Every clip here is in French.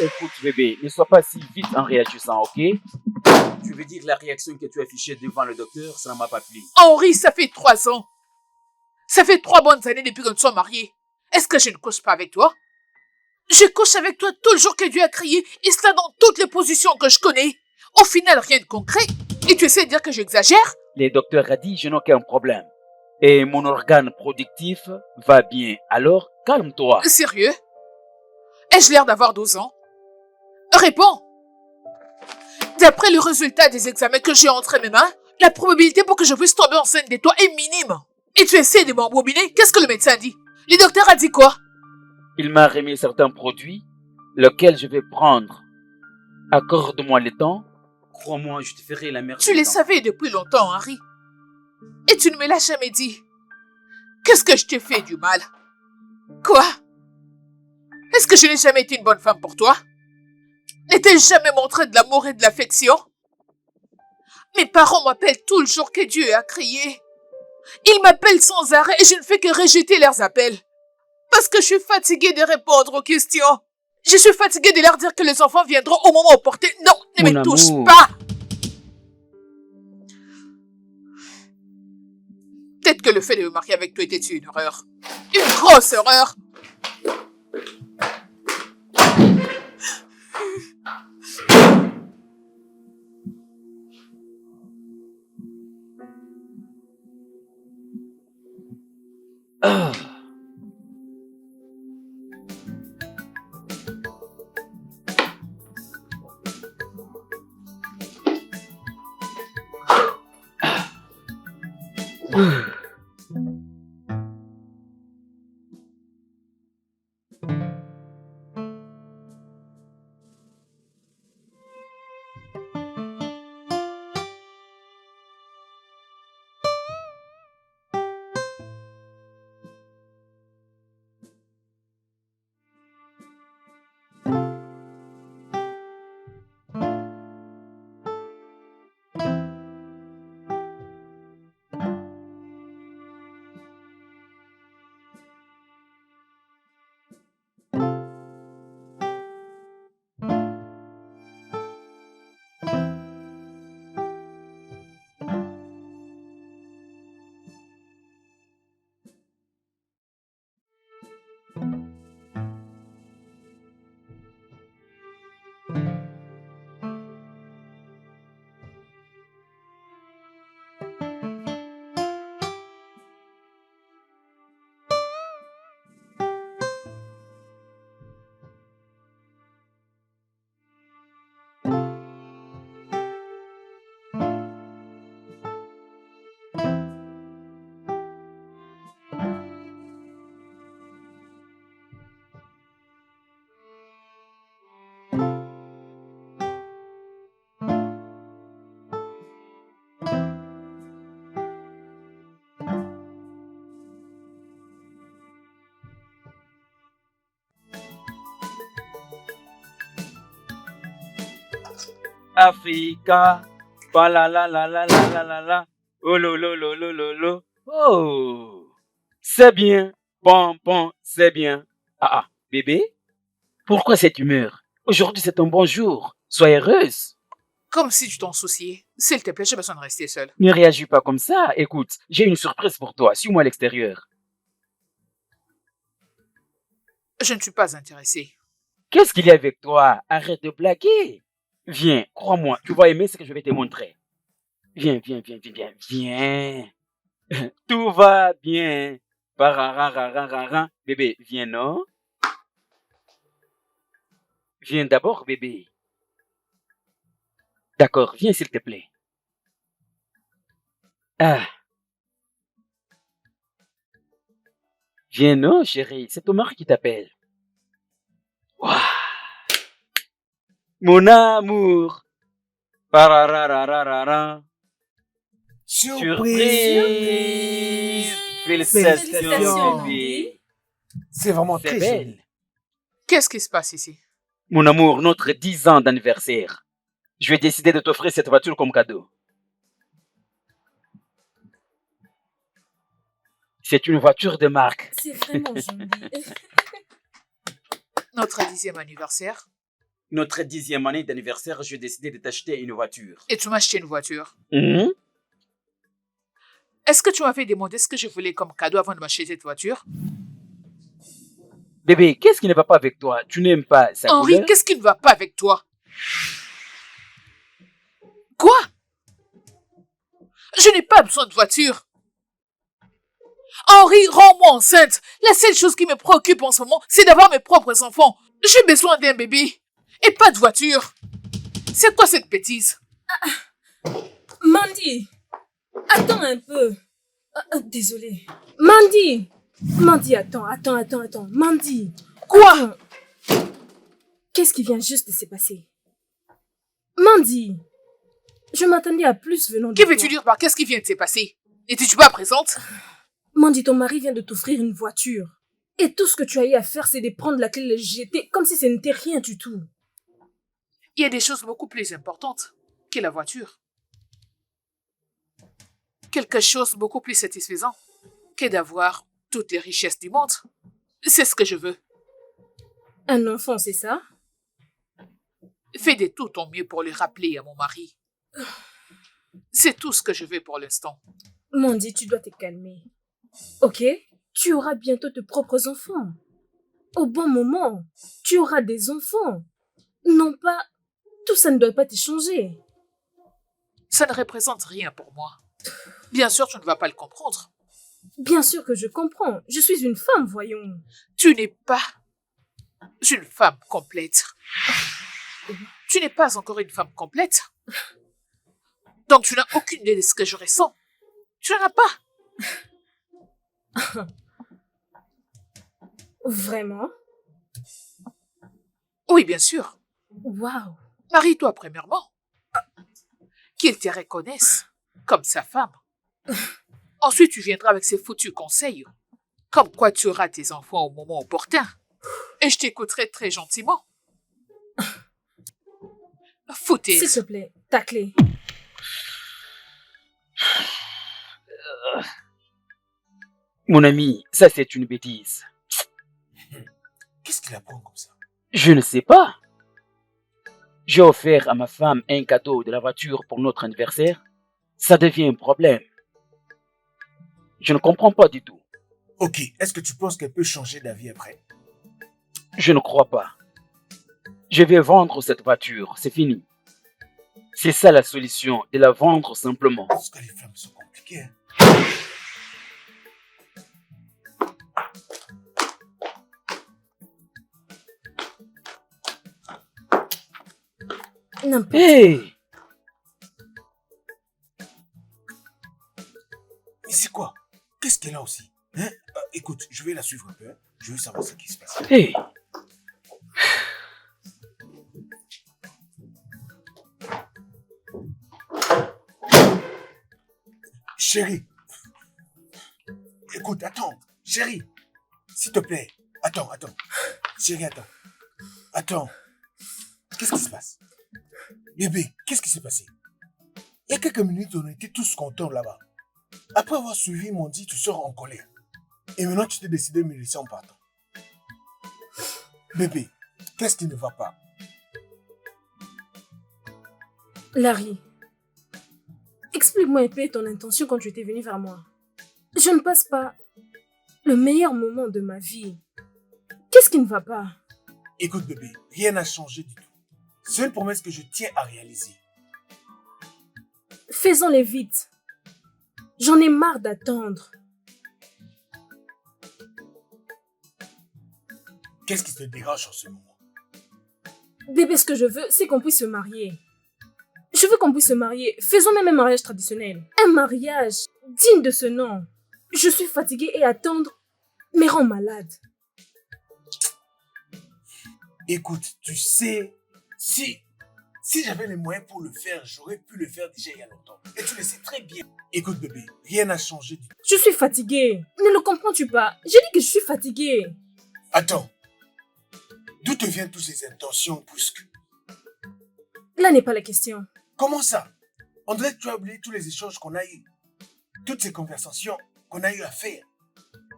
Écoute, bébé, ne sois pas si vite en réagissant, ok? Tu veux dire la réaction que tu as affichée devant le docteur, ça ne m'a pas plu. Henri, ça fait 3 ans. Ça fait 3 bonnes années depuis que nous sommes mariés. Est-ce que je ne couche pas avec toi? Je couche avec toi tout le jour que Dieu a créé, et cela dans toutes les positions que je connais. Au final, rien de concret. Et tu essaies de dire que j'exagère? Le docteur a dit, je n'ai aucun problème. Et mon organe productif va bien. Alors, calme-toi. Sérieux? Ai-je l'air d'avoir 12 ans? Réponds! D'après le résultat des examens que j'ai entre mes mains, la probabilité pour que je puisse tomber enceinte de toi est minime. Et tu essaies de m'embobiner? Qu'est-ce que le médecin dit? Le docteur a dit quoi? Il m'a remis certains produits, lesquels je vais prendre. Accorde-moi le temps. Crois-moi, je te ferai la meilleure. Tu les savais depuis longtemps, Henri. Et tu ne me l'as jamais dit. Qu'est-ce que je t'ai fait du mal? Quoi? Est-ce que je n'ai jamais été une bonne femme pour toi? N'ai-je jamais montré de l'amour et de l'affection? Mes parents m'appellent tout le jour que Dieu a créé. Ils m'appellent sans arrêt et je ne fais que rejeter leurs appels. Parce que je suis fatiguée de répondre aux questions. Je suis fatiguée de leur dire que les enfants viendront au moment opportun. Non, ne me touche pas! Peut-être que le fait de me marier avec toi était une horreur. Une grosse horreur! Ah. Africa, pa la la la la la la la la, oh lo lo lo lo lo lo, oh, c'est bien, bon bon, c'est bien. Ah, bébé, pourquoi cette humeur? Aujourd'hui c'est un bon jour, sois heureuse. Comme si tu t'en souciais. S'il te plaît, j'ai besoin de rester seule. Ne réagis pas comme ça, écoute, j'ai une surprise pour toi, suis-moi à l'extérieur. Je ne suis pas intéressée. Qu'est-ce qu'il y a avec toi? Arrête de blaguer. Viens, crois-moi, tu vas aimer ce que je vais te montrer. Viens, viens, viens, viens, viens, viens. Tout va bien. Parararararara. Bébé, viens, non? Viens d'abord, bébé. D'accord, viens s'il te plaît. Ah. Viens, non, chérie, c'est ton mari qui t'appelle. Waouh. Mon amour. Parararararara. Surprise. Félicitations, bébé. C'est vraiment C'est très belle. joli. Qu'est-ce qui se passe ici? Mon amour, notre 10 ans d'anniversaire. Je vais décider de t'offrir cette voiture comme cadeau. C'est une voiture de marque. C'est vraiment joli. Notre 10e anniversaire? notre 10e année d'anniversaire, j'ai décidé de t'acheter une voiture. Et tu m'as acheté une voiture. Mhm. Est-ce que tu m'avais demandé ce que je voulais comme cadeau avant de m'acheter cette voiture? Bébé, qu'est-ce qui ne va pas avec toi? Tu n'aimes pas sa Henri, couleur? qu'est-ce qui ne va pas avec toi? Quoi? Je n'ai pas besoin de voiture. Henri, rends-moi enceinte. La seule chose qui me préoccupe en ce moment, c'est d'avoir mes propres enfants. J'ai besoin d'un bébé. Et pas de voiture. C'est quoi cette bêtise? Mandy, attends un peu. Désolée. Mandy, attends. Mandy, Quoi? qu'est-ce qui vient juste de se passer? Mandy, je m'attendais à plus venant de Que toi. veux-tu dire par qu'est-ce qui vient de se passer? N'étais-tu pas présente? Mandy, ton mari vient de t'offrir une voiture. Et tout ce que tu as eu à faire, c'est de prendre la clé et le jeter comme si ce n'était rien du tout. Il y a des choses beaucoup plus importantes que la voiture. Quelque chose beaucoup plus satisfaisant que d'avoir toutes les richesses du monde. C'est ce que je veux. Un enfant, c'est ça? Fais de tout ton mieux pour le rappeler à mon mari. C'est tout ce que je veux pour l'instant. Mandy, tu dois te calmer. Ok? Tu auras bientôt tes propres enfants. Au bon moment, tu auras des enfants. Non pas... Tout ça ne doit pas te changer. Ça ne représente rien pour moi. Bien sûr, tu ne vas pas le comprendre. Bien sûr que je comprends. Je suis une femme, voyons. Tu n'es pas une femme complète. Tu n'es pas encore une femme complète. Donc tu n'as aucune idée de ce que je ressens. Tu n'en as pas. Vraiment? Oui, bien sûr. Waouh. Marie-toi premièrement. Qu'il te reconnaisse comme sa femme. Ensuite, tu viendras avec ces foutus conseils. Comme quoi tu auras tes enfants au moment opportun. Et je t'écouterai très gentiment. Foutaise. S'il te plaît, ta clé. Mon ami, ça c'est une bêtise. Qu'est-ce qu'il apprend comme ça? Je ne sais pas. J'ai offert à ma femme un cadeau de la voiture pour notre anniversaire. Ça devient un problème. Je ne comprends pas du tout. Ok, est-ce que tu penses qu'elle peut changer d'avis après? Je ne crois pas. Je vais vendre cette voiture, c'est fini. C'est ça la solution, de la vendre simplement. Parce que les femmes sont compliquées. Hein? N'importe. Hey! Mais c'est quoi? Qu'est-ce qu'elle a aussi? Hein? Écoute, je vais la suivre un peu. Hein? Je veux savoir ce qui se passe. Hey! Chérie. Écoute, attends. Chérie. S'il te plaît. Attends. Chérie, attends. Attends. Qu'est-ce qui se passe? Bébé, qu'est-ce qui s'est passé? Il y a quelques minutes, on était tous contents là-bas. Après avoir suivi mon dit, tu sors en colère. Et maintenant, tu t'es décidé de me laisser en partant. Bébé, qu'est-ce qui ne va pas? Larry, explique-moi un peu ton intention quand tu étais venu vers moi. Je ne passe pas le meilleur moment de ma vie. Qu'est-ce qui ne va pas? Écoute bébé, rien n'a changé du tout. C'est une promesse que je tiens à réaliser. Faisons-les vite. J'en ai marre d'attendre. Qu'est-ce qui te dérange en ce moment? Bébé, ce que je veux, c'est qu'on puisse se marier. Je veux qu'on puisse se marier. Faisons même un mariage traditionnel. Un mariage digne de ce nom. Je suis fatiguée et attendre me rend malade. Écoute, tu sais, si j'avais les moyens pour le faire, j'aurais pu le faire déjà il y a longtemps. Et tu le sais très bien. Écoute bébé, rien n'a changé du tout. Je suis fatiguée. Ne le comprends-tu pas? J'ai dit que je suis fatiguée. Attends. D'où te viennent toutes ces intentions brusques? Là n'est pas la question. Comment ça? On dirait que tu as oublié tous les échanges qu'on a eus. Toutes ces conversations qu'on a eu à faire.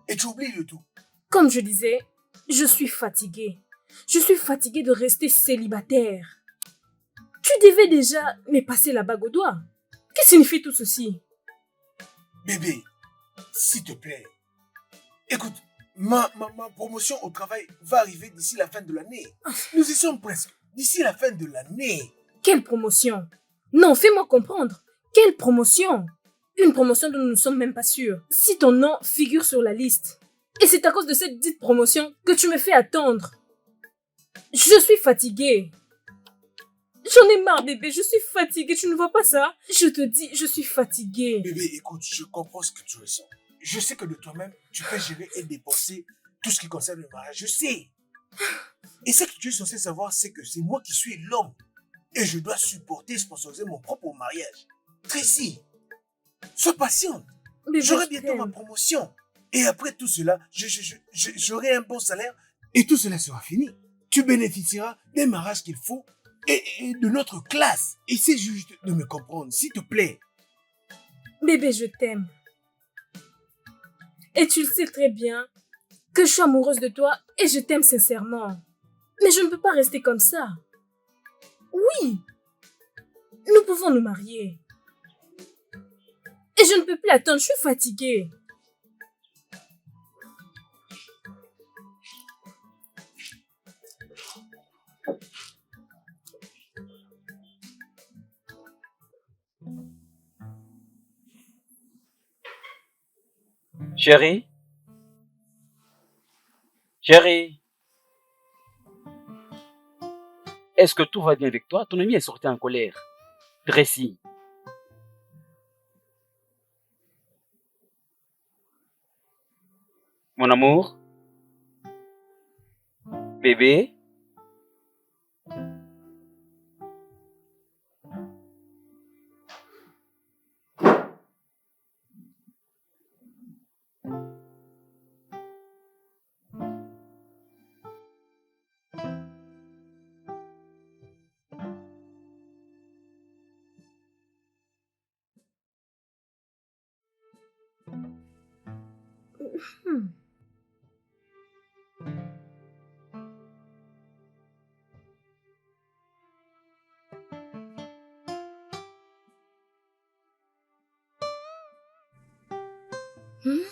Et tu oublies le tout. Comme je disais, je suis fatiguée. Je suis fatiguée de rester célibataire. Tu devais déjà me passer la bague au doigt. Que signifie tout ceci? Bébé, s'il te plaît. Écoute, ma promotion au travail va arriver d'ici la fin de l'année. Nous y sommes presque. D'ici la fin de l'année. Quelle promotion? Non, fais-moi comprendre. Quelle promotion? Une promotion dont nous ne sommes même pas sûrs. Si ton nom figure sur la liste. Et c'est à cause de cette dite promotion que tu me fais attendre. Je suis fatiguée. J'en ai marre, bébé. Je suis fatiguée. Tu ne vois pas ça? Je te dis, je suis fatiguée. Bébé, écoute, je comprends ce que tu ressens. Je sais que de toi-même, tu peux gérer et dépenser tout ce qui concerne le mariage. Je sais. Et ce que tu es censé savoir, c'est que c'est moi qui suis l'homme. Et je dois supporter et sponsoriser mon propre mariage. Tracy, sois patiente. Bébé, J'aurai je bientôt ma t'aime. promotion. Et après tout cela, j'aurai un bon salaire et tout cela sera fini. Tu bénéficieras des mariages qu'il faut et de notre classe. Essaie juste de me comprendre, s'il te plaît. Bébé, je t'aime. Et tu le sais très bien que je suis amoureuse de toi et je t'aime sincèrement. Mais je ne peux pas rester comme ça. Oui, nous pouvons nous marier. Et je ne peux plus attendre, je suis fatiguée. Chérie? Chérie? Est-ce que tout va bien avec toi? Ton ami est sorti en colère. Tracy. Mon amour? Bébé? Hmm. Hmm?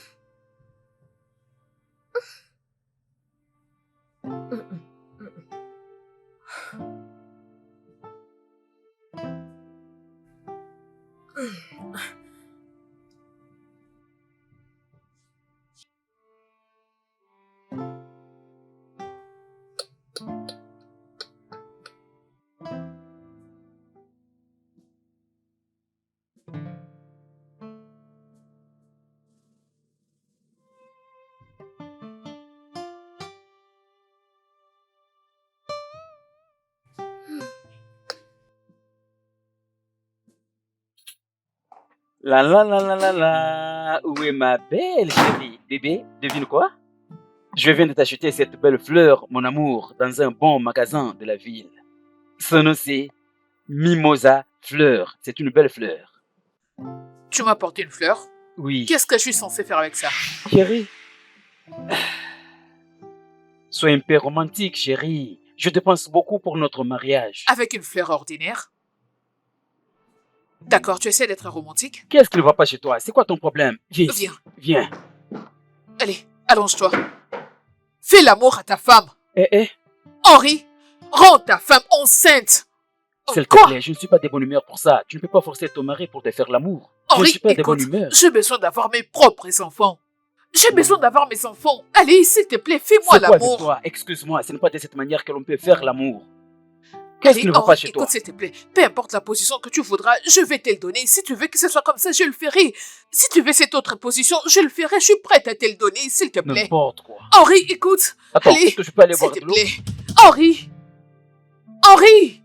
La la la la la la. Où est ma belle chérie? Bébé, devine quoi? Je viens de t'acheter cette belle fleur, mon amour, dans un bon magasin de la ville. Son nom c'est Mimosa Fleur. C'est une belle fleur. Tu m'as apporté une fleur. Oui. Qu'est-ce que je suis censé faire avec ça? Chérie, sois un peu romantique, chérie. Je dépense beaucoup pour notre mariage. Avec une fleur ordinaire? D'accord, tu essaies d'être romantique? Qu'est-ce qui ne va pas chez toi? C'est quoi ton problème? Viens ici. Viens, Viens. allez, allonge-toi. Fais l'amour à ta femme. Eh, Henri, rends ta femme enceinte. s'il te Quoi? plaît, je ne suis pas de bonne humeur pour ça. Tu ne peux pas forcer ton mari pour te faire l'amour. Je ne Henri, suis pas de bonne écoute, humeur. j'ai besoin d'avoir mes propres enfants. J'ai besoin d'avoir mes enfants. Allez, s'il te plaît, fais-moi C'est quoi avec l'amour. toi? Excuse-moi, ce n'est pas de cette manière que l'on peut faire l'amour. Qu'est-ce qui Allez, ne va pas Henri, chez écoute, toi? s'il te plaît, peu importe la position que tu voudras, je vais te le donner. Si tu veux que ce soit comme ça, je le ferai. Si tu veux cette autre position, je le ferai. Je suis prête à te le donner, s'il te plaît. N'importe quoi. Henri, écoute. Attends, Allez, est-ce que je peux aller s'il boire te de l'eau? plaît. Henri. Henri.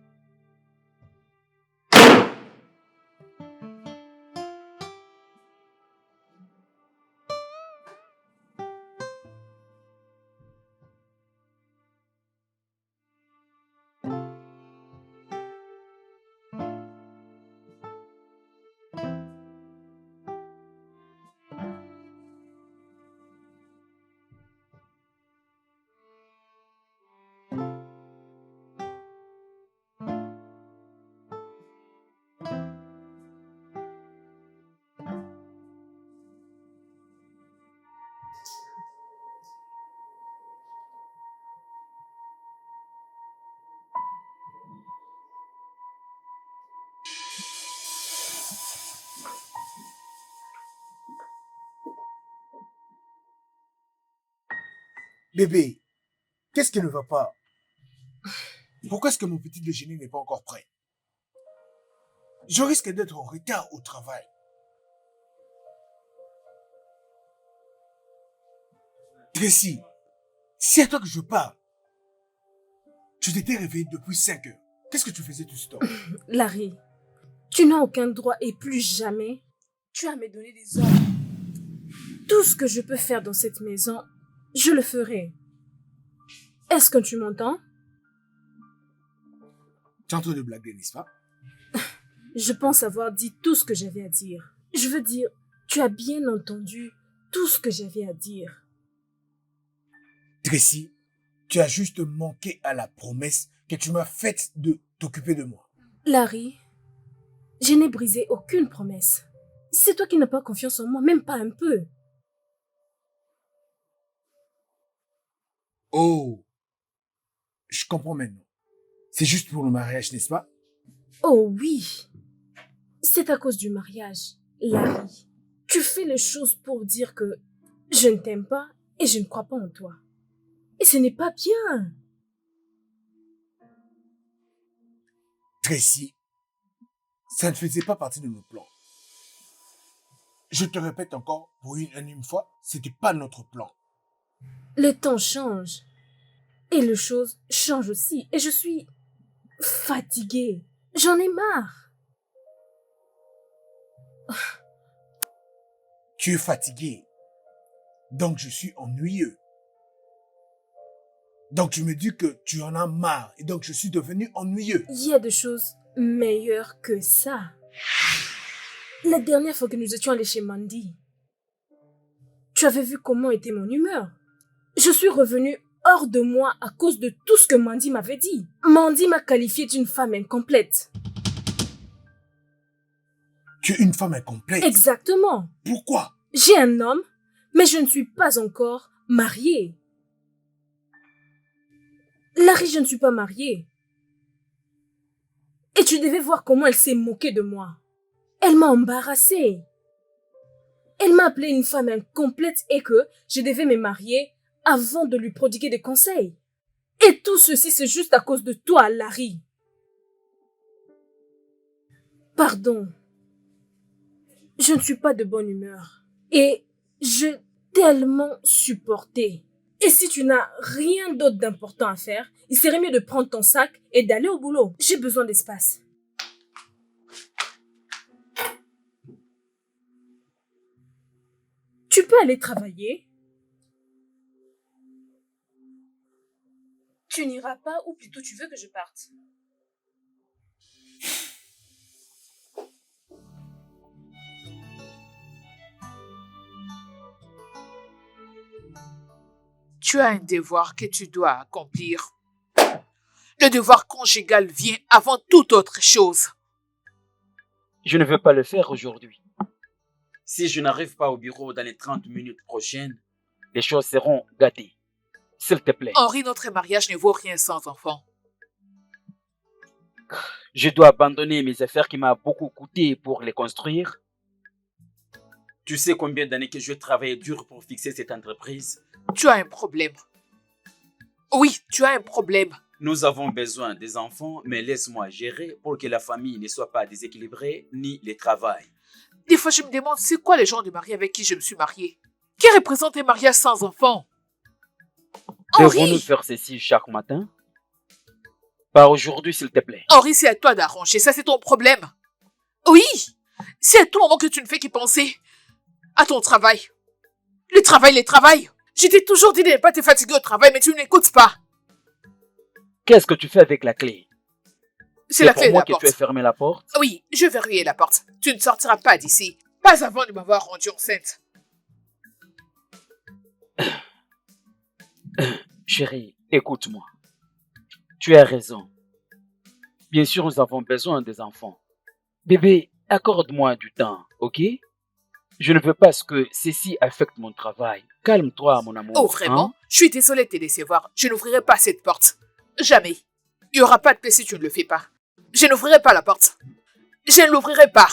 Bébé, qu'est-ce qui ne va pas? Pourquoi est-ce que mon petit déjeuner n'est pas encore prêt? Je risque d'être en retard au travail. Tracy, c'est à toi que je parle. Tu t'étais réveillé depuis 5 heures. Qu'est-ce que tu faisais tout ce temps? Larry, tu n'as aucun droit et plus jamais tu as à me donner des ordres. Tout ce que je peux faire dans cette maison, je le ferai. Est-ce que tu m'entends? Tu es en train de blaguer, n'est-ce pas? Je pense avoir dit tout ce que j'avais à dire. Je veux dire, tu as bien entendu tout ce que j'avais à dire. Tracy, tu as juste manqué à la promesse que tu m'as faite de t'occuper de moi. Larry, je n'ai brisé aucune promesse. C'est toi qui n'as pas confiance en moi, même pas un peu. Oh, je comprends maintenant. C'est juste pour le mariage, n'est-ce pas? Oh oui, c'est à cause du mariage. Larry, tu fais les choses pour dire que je ne t'aime pas et je ne crois pas en toi. Et ce n'est pas bien. Tracy, ça ne faisait pas partie de nos plans. Je te répète encore, pour une énième fois, c'était pas notre plan. Le temps change. Et les choses changent aussi. Et je suis fatiguée. J'en ai marre. Tu es fatigué. Donc je suis ennuyeux. Donc tu me dis que tu en as marre. Et donc je suis devenu ennuyeux. Il y a des choses meilleures que ça. La dernière fois que nous étions allés chez Mandy, tu avais vu comment était mon humeur. Je suis revenue hors de moi à cause de tout ce que Mandy m'avait dit. Mandy m'a qualifiée d'une femme incomplète. Tu es une femme incomplète. Exactement. Pourquoi? J'ai un homme, mais je ne suis pas encore mariée. Larry, je ne suis pas mariée. Et tu devais voir comment elle s'est moquée de moi. Elle m'a embarrassée. Elle m'a appelée une femme incomplète et que je devais me marier avant de lui prodiguer des conseils. Et tout ceci, c'est juste à cause de toi, Larry. Pardon. Je ne suis pas de bonne humeur. Et j'ai tellement supporté. Et si tu n'as rien d'autre d'important à faire, il serait mieux de prendre ton sac et d'aller au boulot. J'ai besoin d'espace. Tu peux aller travailler. Tu n'iras pas ou plutôt tu veux que je parte? Tu as un devoir que tu dois accomplir. Le devoir conjugal vient avant toute autre chose. Je ne veux pas le faire aujourd'hui. Si je n'arrive pas au bureau dans les 30 minutes prochaines, les choses seront gâtées. S'il te plaît. Henri, notre mariage ne vaut rien sans enfant. Je dois abandonner mes affaires qui m'ont beaucoup coûté pour les construire. Tu sais combien d'années que je travaille dur pour fixer cette entreprise? Tu as un problème. Oui, tu as un problème. Nous avons besoin des enfants, mais laisse-moi gérer pour que la famille ne soit pas déséquilibrée ni le travail. Des fois, je me demande c'est quoi les gens de mariés avec qui je me suis mariée. Qui représente un mariage sans enfant? Devons-nous Henri, faire ceci chaque matin? Pas aujourd'hui, s'il te plaît. Henri, c'est à toi d'arranger. Ça, c'est ton problème. Oui, c'est à tout moment que tu ne fais qu'y penser. À ton travail. Le travail. Je t'ai toujours dit de ne pas te fatiguer au travail, mais tu n'écoutes pas. Qu'est-ce que tu fais avec la clé? C'est la clé de pour moi la que porte. tu as fermé la porte? Oui, je vais verrouiller la porte. Tu ne sortiras pas d'ici. Pas avant de m'avoir rendue enceinte. Chérie, écoute-moi. Tu as raison. Bien sûr, nous avons besoin des enfants. Bébé, accorde-moi du temps, ok? Je ne veux pas que ceci affecte mon travail. Calme-toi, mon amour. Oh, vraiment? Hein? Je suis désolée de te décevoir. Je n'ouvrirai pas cette porte. Jamais. Il n'y aura pas de paix si tu ne le fais pas. Je n'ouvrirai pas la porte. Je ne l'ouvrirai pas.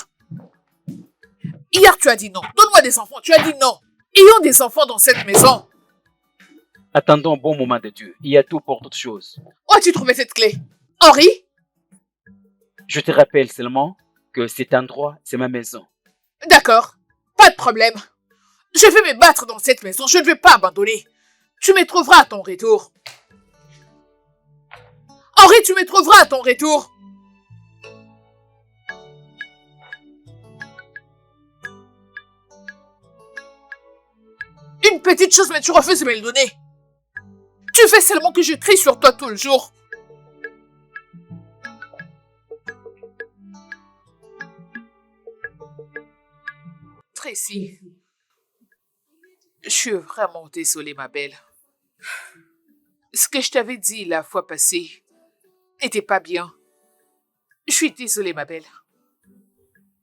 Hier, tu as dit non. Donne-moi des enfants. Tu as dit non. Ayons des enfants dans cette maison. Attendons un bon moment de Dieu. Il y a tout pour toute chose. Où as-tu trouvé cette clé? Henri? Je te rappelle seulement que cet endroit, c'est ma maison. D'accord, pas de problème. Je vais me battre dans cette maison, je ne vais pas abandonner. Tu me trouveras à ton retour. Henri, tu me trouveras à ton retour. Une petite chose, mais tu refuses de me le donner. Tu fais seulement que je crie sur toi tout le jour. Tracy, je suis vraiment désolée, ma belle. Ce que je t'avais dit la fois passée n'était pas bien. Je suis désolée, ma belle.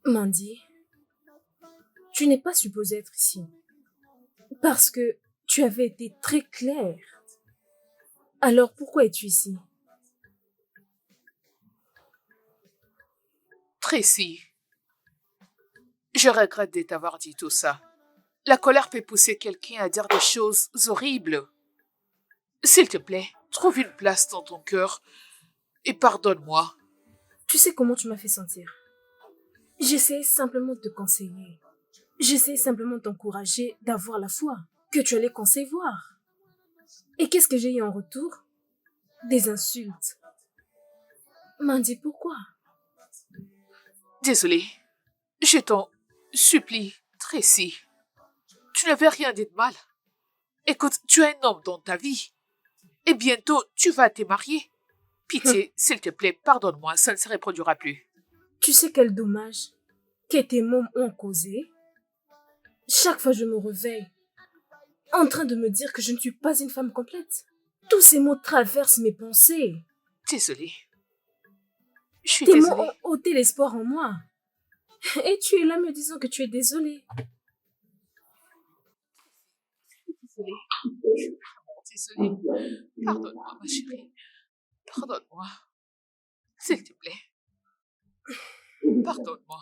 Mandy, tu n'es pas supposée être ici. Parce que tu avais été très claire. Alors pourquoi es-tu ici? Tracy, je regrette de t'avoir dit tout ça. La colère peut pousser quelqu'un à dire des choses horribles. S'il te plaît, trouve une place dans ton cœur et pardonne-moi. Tu sais comment tu m'as fait sentir. J'essayais simplement de te conseiller. J'essayais simplement de t'encourager d'avoir la foi que tu allais concevoir. Et qu'est-ce que j'ai eu en retour? Des insultes. Mandy, pourquoi? Désolée, je t'en supplie, Tracy. Tu n'avais rien dit de mal. Écoute, tu as un homme dans ta vie. Et bientôt, tu vas te marier. Pitié, s'il te plaît, pardonne-moi, ça ne se reproduira plus. Tu sais quel dommage que tes mômes ont causé? Chaque fois je me réveille, en train de me dire que je ne suis pas une femme complète. Tous ces mots traversent mes pensées. Désolée. Je suis Tes mots désolée. ont ôté l'espoir en moi. Et tu es là me disant que tu es désolée. Désolée. Je suis vraiment désolée. Pardonne-moi, ma chérie. Pardonne-moi. S'il te plaît. Pardonne-moi.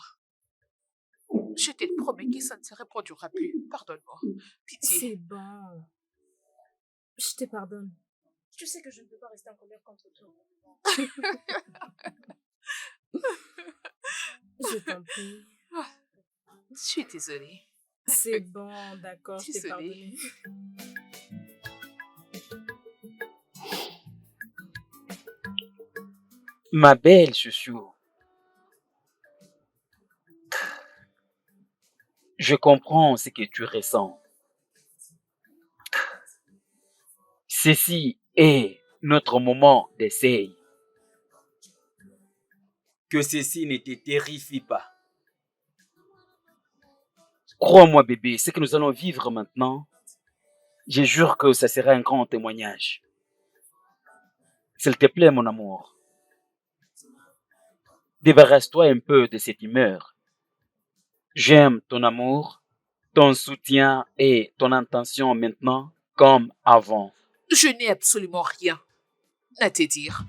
Je te promets que ça ne se reproduira plus. Pardonne-moi. Pitié. C'est bon. Je te pardonne. Tu sais que je ne peux pas rester en colère contre toi. Je t'en prie. Je suis désolée. C'est bon, d'accord, je t'ai Désolée. pardonné. Ma belle chouchou, je comprends ce que tu ressens. Ceci est notre moment d'essai. Que ceci ne te terrifie pas. Crois-moi, bébé, ce que nous allons vivre maintenant, je jure que ça sera un grand témoignage. S'il te plaît, mon amour, débarrasse-toi un peu de cette humeur. J'aime ton amour, ton soutien et ton intention maintenant comme avant. Je n'ai absolument rien à te dire.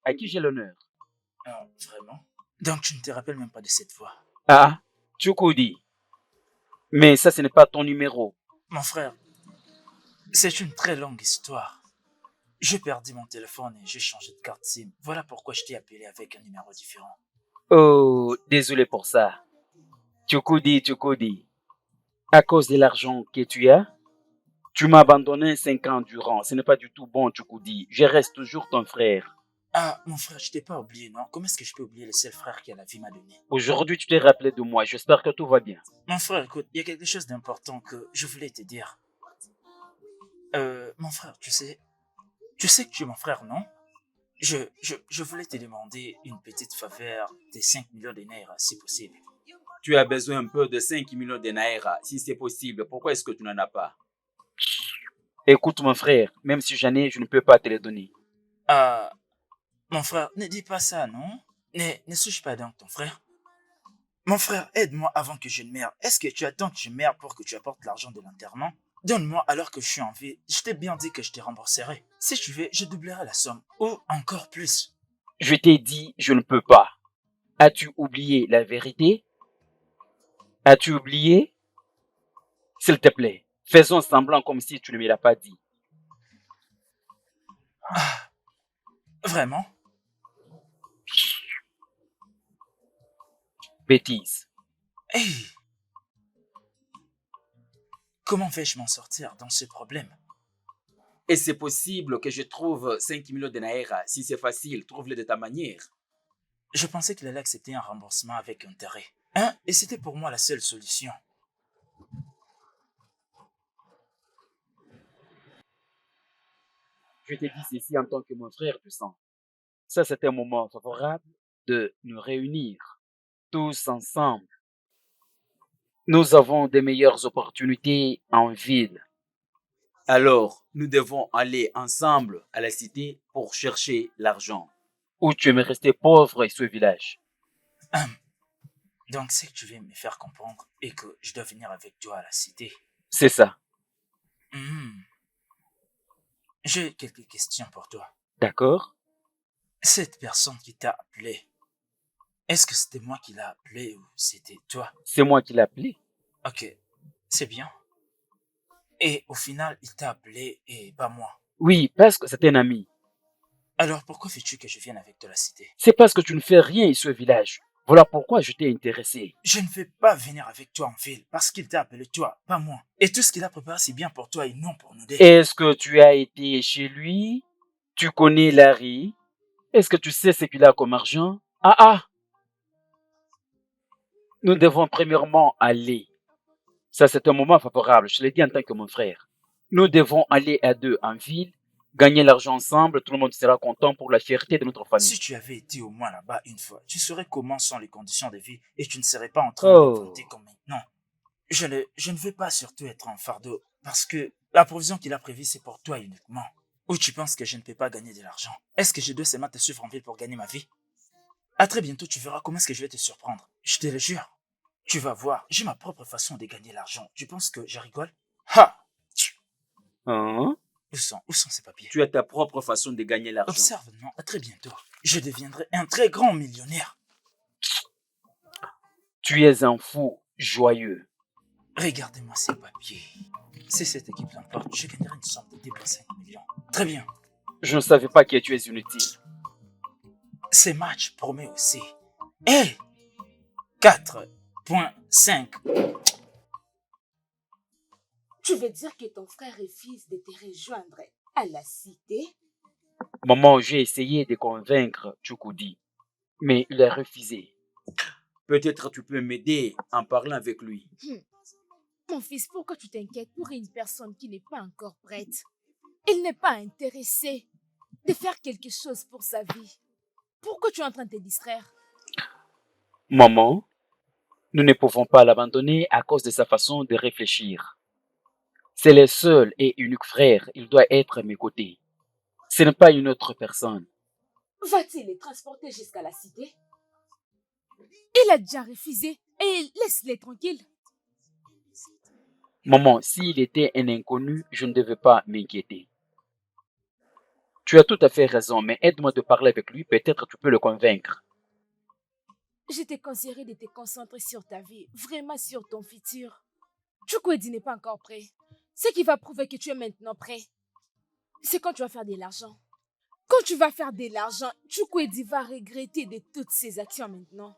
À qui j'ai l'honneur? Ah, vraiment? Donc tu ne te rappelles même pas de cette voix? Ah, Chukudi. Mais ça, ce n'est pas ton numéro. Mon frère, c'est une très longue histoire. J'ai perdu mon téléphone et j'ai changé de carte SIM. Voilà pourquoi je t'ai appelé avec un numéro différent. Oh, désolé pour ça. Chukudi. À cause de l'argent que tu as, tu m'as abandonné 5 ans durant. Ce n'est pas du tout bon, Chukudi. Je reste toujours ton frère. Ah, mon frère, je t'ai pas oublié, non? Comment est-ce que je peux oublier le seul frère que la vie m'a donné? Aujourd'hui, tu t'es rappelé de moi. J'espère que tout va bien. Mon frère, écoute, il y a quelque chose d'important que je voulais te dire. Mon frère, tu sais que tu es mon frère, non? Je voulais te demander une petite faveur de 5 millions de naira, si possible. Tu as besoin un peu de 5 millions de naira, si c'est possible. Pourquoi est-ce que tu n'en as pas? Écoute, mon frère, même si j'en ai, je ne peux pas te les donner. Ah, mon frère, ne dis pas ça, non? Ne suis-je pas donc ton frère? Mon frère, aide-moi avant que je ne meure. Est-ce que tu attends que je meure pour que tu apportes l'argent de l'enterrement? Donne-moi alors que je suis en vie. Je t'ai bien dit que je te rembourserai. Si tu veux, je doublerai la somme. Ou encore plus. Je t'ai dit, je ne peux pas. As-tu oublié la vérité? As-tu oublié? S'il te plaît, faisons semblant comme si tu ne me l'as pas dit. Ah, vraiment? Bêtise. Hey! Comment vais-je m'en sortir dans ce problème? Et c'est possible que je trouve 5 millions de naira. Si c'est facile, trouve-le de ta manière. Je pensais qu'il allait accepter un remboursement avec intérêt. Hein? Et c'était pour moi la seule solution. Je te dis ceci en tant que mon frère du sang. Ça, c'est un moment favorable de nous réunir tous ensemble. Nous avons des meilleures opportunités en ville. Alors, nous devons aller ensemble à la cité pour chercher l'argent. Ou tu aimerais rester pauvre sur le village? Donc c'est que tu veux me faire comprendre et que je dois venir avec toi à la cité. C'est ça. Hmm. J'ai quelques questions pour toi. D'accord? Cette personne qui t'a appelé, est-ce que c'était moi qui l'ai appelé ou c'était toi? C'est moi qui l'ai appelé. Ok, c'est bien. Et au final, il t'a appelé et pas moi. Oui, parce que c'est un ami. Alors pourquoi veux-tu que je vienne avec toi à la cité? C'est parce que tu ne fais rien ici au village. Voilà pourquoi je t'ai intéressé. Je ne vais pas venir avec toi en ville parce qu'il t'a appelé toi, pas moi. Et tout ce qu'il a préparé, c'est bien pour toi et non pour nous deux. Est-ce que tu as été chez lui? Tu connais Larry? Est-ce que tu sais ce qu'il a comme argent? Ah! Nous devons premièrement aller. Ça, c'est un moment favorable. Je l'ai dit en tant que mon frère. Nous devons aller à deux en ville, gagner l'argent ensemble. Tout le monde sera content pour la fierté de notre famille. Si tu avais été au moins là-bas une fois, tu saurais comment sont les conditions de vie et tu ne serais pas en train d'inventer comme maintenant. Je ne veux pas surtout être en fardeau parce que la provision qu'il a prévue, c'est pour toi uniquement. Ou tu penses que je ne peux pas gagner de l'argent? Est-ce que je dois seulement te suivre en ville pour gagner ma vie? À très bientôt, tu verras comment est-ce que je vais te surprendre. Je te le jure. Tu vas voir, j'ai ma propre façon de gagner l'argent. Tu penses que je rigole? Ha! Hein? Où sont ces papiers? Tu as ta propre façon de gagner l'argent. Observe-moi, à très bientôt. Je deviendrai un très grand millionnaire. Tu es un fou joyeux. Regardez-moi ces papiers. Si cette équipe l'emporte, je gagnerai une somme de 2,5 millions. Très bien. Je ne savais pas que tu es inutile. Ces matchs promet aussi. Hé! 4,5. Tu veux dire que ton frère refuse de te rejoindre à la cité? Maman, j'ai essayé de convaincre Chukudi, mais il a refusé. Peut-être tu peux m'aider en parlant avec lui. Mon fils, pourquoi tu t'inquiètes pour une personne qui n'est pas encore prête? Il n'est pas intéressé de faire quelque chose pour sa vie. Pourquoi tu es en train de te distraire? Maman, nous ne pouvons pas l'abandonner à cause de sa façon de réfléchir. C'est le seul et unique frère, il doit être à mes côtés. Ce n'est pas une autre personne. Va-t-il les transporter jusqu'à la cité? Il a déjà refusé et laisse-les tranquilles. Maman, s'il était un inconnu, je ne devais pas m'inquiéter. Tu as tout à fait raison, mais aide-moi de parler avec lui, peut-être tu peux le convaincre. Je t'ai conseillé de te concentrer sur ta vie, vraiment sur ton futur. Chukwudi n'est pas encore prêt. Ce qui va prouver que tu es maintenant prêt, c'est quand tu vas faire de l'argent. Quand tu vas faire de l'argent, Chukwudi va regretter de toutes ses actions maintenant.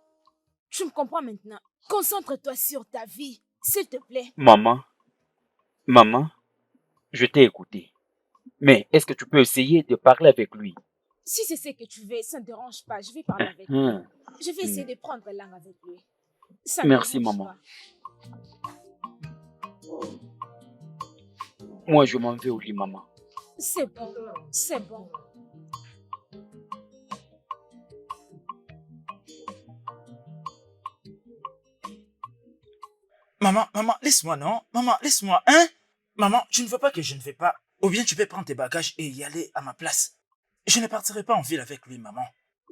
Tu me comprends maintenant? Concentre-toi sur ta vie, s'il te plaît. Maman, je t'ai écouté. Mais est-ce que tu peux essayer de parler avec lui? Si c'est ce que tu veux, ça ne te dérange pas. Je vais parler avec lui. Hum, Je vais essayer de prendre langue avec lui. Ça Merci, me dérange maman. pas. Moi, je m'en vais au lit, maman. C'est bon, c'est bon. Maman, laisse-moi, non? Maman, laisse-moi, hein? Maman, tu ne veux pas que je ne vais pas? Ou bien tu peux prendre tes bagages et y aller à ma place. Je ne partirai pas en ville avec lui, maman.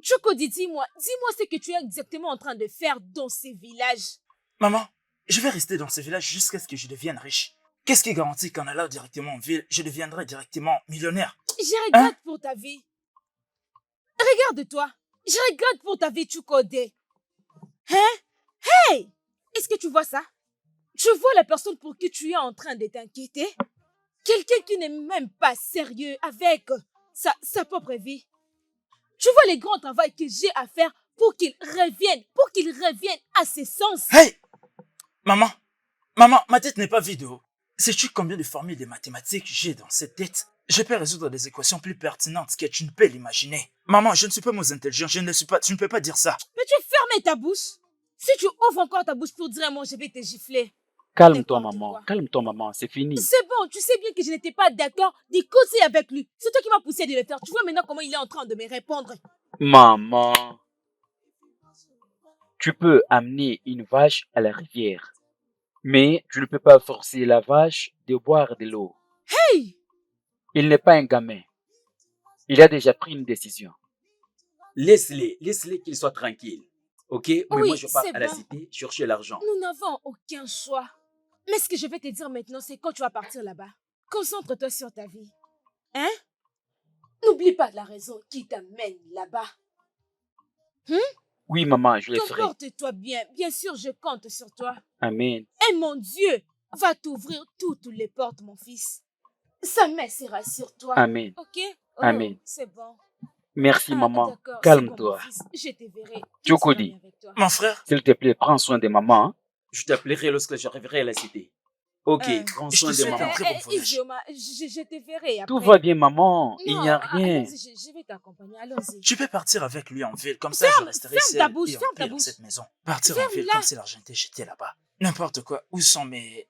Chukwudi, dis-moi ce que tu es exactement en train de faire dans ces villages. Maman, je vais rester dans ce village jusqu'à ce que je devienne riche. Qu'est-ce qui garantit qu'en allant directement en ville, je deviendrai directement millionnaire? Je regrette pour ta vie. Regarde-toi. Je regrette pour ta vie, Chukwudi. Hein? Hey! Est-ce que tu vois ça? Tu vois la personne pour qui tu es en train de t'inquiéter? Quelqu'un qui n'est même pas sérieux avec sa propre vie. Tu vois les grands travaux que j'ai à faire pour qu'il revienne à ses sens. Hey! Maman, ma tête n'est pas vide. Oh. Sais-tu combien de formules de mathématiques j'ai dans cette tête? Je peux résoudre des équations plus pertinentes que tu ne peux l'imaginer. Maman, je ne suis pas moins intelligent, tu ne peux pas dire ça. Peux-tu fermer ta bouche? Si tu ouvres encore ta bouche pour dire un mot, je vais te gifler. Calme-toi, N'importe maman. quoi. Calme-toi, maman. C'est fini. C'est bon, tu sais bien que je n'étais pas d'accord de causer avec lui. C'est toi qui m'as poussé de le faire. Tu vois maintenant comment il est en train de me répondre. Maman, tu peux amener une vache à la rivière, mais tu ne peux pas forcer la vache de boire de l'eau. Hey! Il n'est pas un gamin. Il a déjà pris une décision. Laisse-les qu'il soit tranquille. Ok? Mais Oui, moi, je pars c'est à la bon. cité chercher l'argent. Nous n'avons aucun choix. Mais ce que je vais te dire maintenant, c'est quand tu vas partir là-bas, concentre-toi sur ta vie. Hein? N'oublie pas la raison qui t'amène là-bas. Oui, maman, je le ferai. Comporte-toi bien. Bien sûr, je compte sur toi. Amen. Et mon Dieu va t'ouvrir toutes les portes, mon fils. Sa main sera sur toi. Amen. Ok? Oh, Amen. c'est bon. Merci, Ah, maman. d'accord, c'est bon, Calme-toi. mon fils. Je te verrai. Chukwudi. Tout sera bien avec toi. Mon frère, S'il te plaît, prends soin de maman. Hein. Je t'appellerai lorsque j'arriverai à la cité. Ok, prends je te soin de souhaite un maman. très bon voyage. Idioma, je te verrai après. Tout va bien, maman. Il n'y a Non, rien. allons-y, je vais t'accompagner. Allons-y. Tu peux partir avec lui en ville, comme ça je resterai ferme seul ta bouche, et en ferme ta paix dans bouche. cette maison. Partir en ville Ferme-la. comme si l'argent était jeté là-bas. N'importe quoi. Où sont mes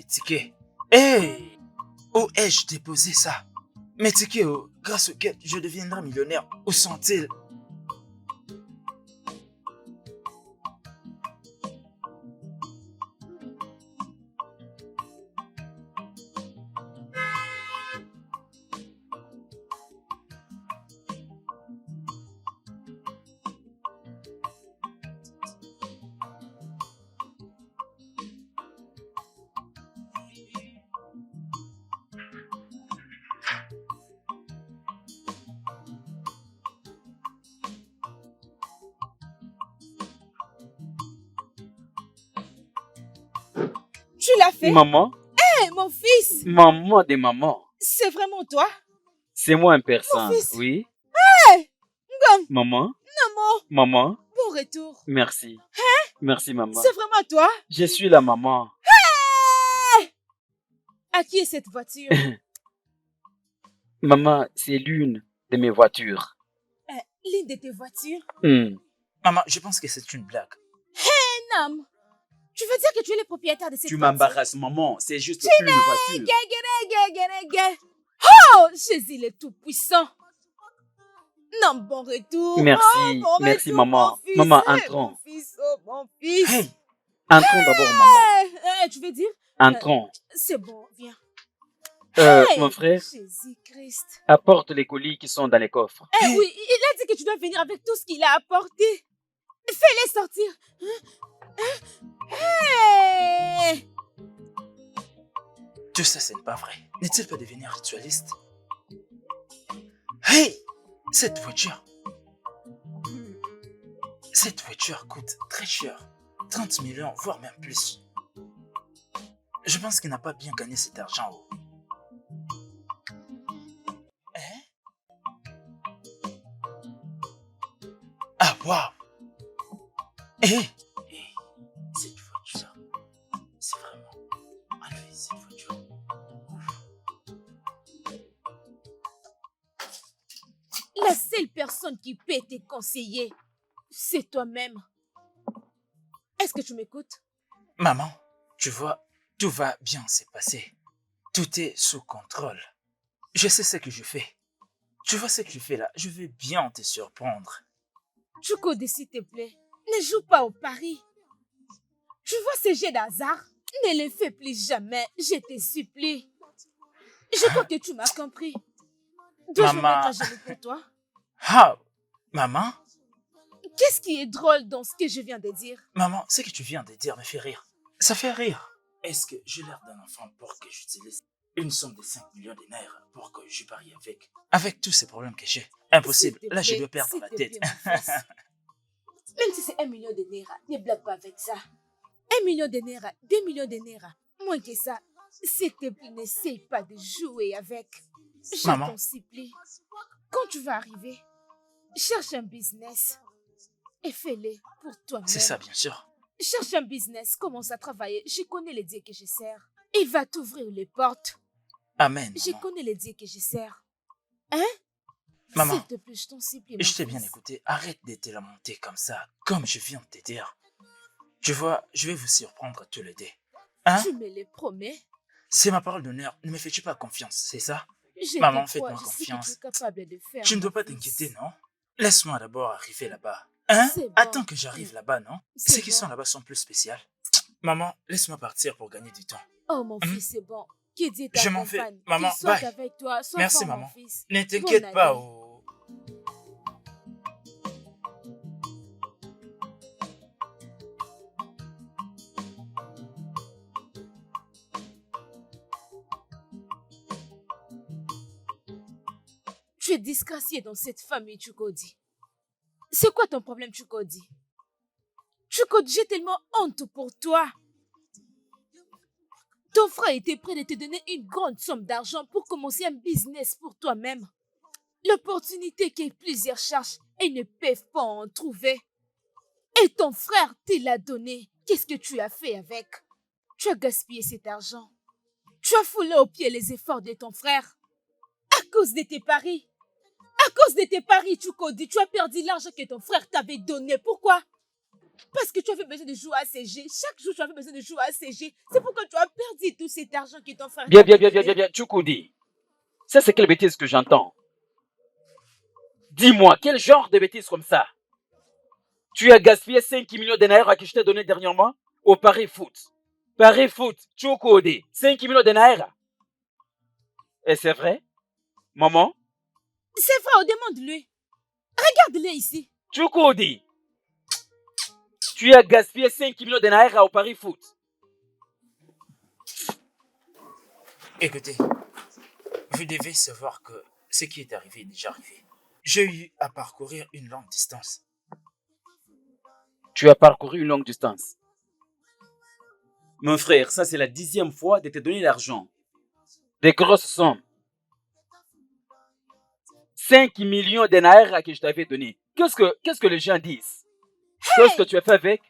tickets? Hey! Où ai-je déposé ça? Mes tickets, grâce auxquels je deviendrai millionnaire, où sont-ils? Tu l'as fait? Maman, Hey, mon fils, maman de maman. c'est vraiment toi? C'est moi en personne. Mon fils. Oui. Hey, Ngom, Maman, maman, maman, bon retour. merci. Merci, maman. C'est vraiment toi? Je suis la maman. À qui est cette voiture? Maman, c'est l'une de mes voitures. L'une de tes voitures? Maman, je pense que c'est une blague. Nam, tu veux dire que tu es le propriétaire de cette Tu voiture? m'embarrasses, maman. C'est juste une voiture. Oh, Jésus le Tout-Puissant. Non, bon retour. Merci, Oh, bon merci, retour, maman. mon fils. Maman, Eh, entrons. Mon fils, oh, mon fils. Hey! Entrons d'abord, maman. Tu veux dire? Entrons. C'est bon, viens. Mon frère, Jésus-Christ. apporte les colis qui sont dans les coffres. Oui, il a dit que tu dois venir avec tout ce qu'il a apporté. Fais-les sortir. Hey! Tout ça, ce n'est pas vrai. N'est-il pas devenu ritualiste? Hey! Cette voiture coûte très cher. 30 millions, voire même plus. Je pense qu'il n'a pas bien gagné cet argent. Oh. Hein? Ah, waouh! Hé! Cette voiture, c'est vraiment... Enlevez cette voiture. La seule personne qui peut te conseiller, c'est toi-même. Est-ce que tu m'écoutes? Maman, tu vois, tout va bien se passer. Tout est sous contrôle. Je sais ce que je fais. Tu vois ce que je fais là? Je vais bien te surprendre. Chukwudi, s'il te plaît, ne joue pas au pari. Tu vois ces jets d'hasard? Ne les fais plus jamais, je te supplie. Je crois que tu m'as compris. Dois-je me Maman. mettre à genoux pour toi? Ah, maman? Qu'est-ce qui est drôle dans ce que je viens de dire? Maman, ce que tu viens de dire me fait rire. Ça fait rire. Est-ce que j'ai l'air d'un enfant pour que j'utilise une somme de 5 millions de naira pour que je parie avec? Avec tous ces problèmes que j'ai. Impossible. S'il te Là, je plaît, dois perdre s'il la te tête. plaît, mon fils. Même si c'est 1 million de naira, ne blague pas avec ça. 1 million de naira, 2 millions de naira, moins que ça. S'il te plaît, n'essaye pas de jouer avec. Je Maman. t'en supplie. Quand tu vas arriver, cherche un business et fais-le pour toi-même. C'est ça, bien sûr. Cherche un business, commence à travailler. Je connais les dieux que je sers. Il va t'ouvrir les portes. Amen. Je Maman. connais les dieux que je sers. Hein? Maman. S'il te plaît, je t'en supplie. Je mon t'ai bien fils. écouté. Arrête de te lamenter comme ça, comme je viens de te dire. Tu vois, je vais vous surprendre tous les deux. Hein? Tu me le promets? C'est ma parole d'honneur. Ne me fais-tu pas confiance, c'est ça? Je Maman, te fais-moi crois, je sais que confiance. tu es capable de faire. Tu ne dois mon pas fils. t'inquiéter, non? Laisse-moi d'abord arriver là-bas. Hein? C'est bon. Attends que j'arrive là-bas, non? C'est Ceux qui bon. sont là-bas sont plus spéciaux. Maman, laisse-moi partir pour gagner du temps. Oh mon Hum. fils, c'est bon. Que Dieu Je m'en fais. t'accompagne. Maman, Qu'il soit bye. avec toi. Sois Merci, fort, maman. mon fils. Ne t'inquiète Bonne pas. année. Oh. Tu es disgracié dans cette famille, Chukwudi. C'est quoi ton problème, Chukwudi? Chukwudi, j'ai tellement honte pour toi. Ton frère était prêt de te donner une grande somme d'argent pour commencer un business pour toi-même. L'opportunité que plusieurs cherchent et ne peuvent pas en trouver. Et ton frère te l'a donné. Qu'est-ce que tu as fait avec? Tu as gaspillé cet argent. Tu as foulé aux pieds les efforts de ton frère. À cause de tes paris. À cause de tes paris, Chukwudi, tu as perdu l'argent que ton frère t'avait donné. Pourquoi? Parce que tu avais besoin de jouer à CG. Chaque jour, tu avais besoin de jouer à CG. C'est pourquoi tu as perdu tout cet argent que ton frère Bien, t'avait bien, bien, bien, donné. bien, bien. Chukwudi. Ça, c'est quelle bêtise que j'entends? Dis-moi, quel genre de bêtise comme ça? Tu as gaspillé 5 millions de naira que je t'ai donné dernièrement au Paris Foot. Paris Foot, Chukwudi. 5 millions de naira. Et c'est vrai? Maman? C'est vrai, demande-lui. Regarde-le ici. Chukwudi. Tu as gaspillé 5 millions de naira au Paris Foot. Écoutez, vous devez savoir que ce qui est arrivé est déjà arrivé. J'ai eu à parcourir une longue distance. Tu as parcouru une longue distance. Mon frère, ça c'est la 10e fois de te donner l'argent. Des grosses sommes. 5 millions de naira que je t'avais donné. Qu'est-ce que les gens disent? Qu'est-ce que tu as fait avec?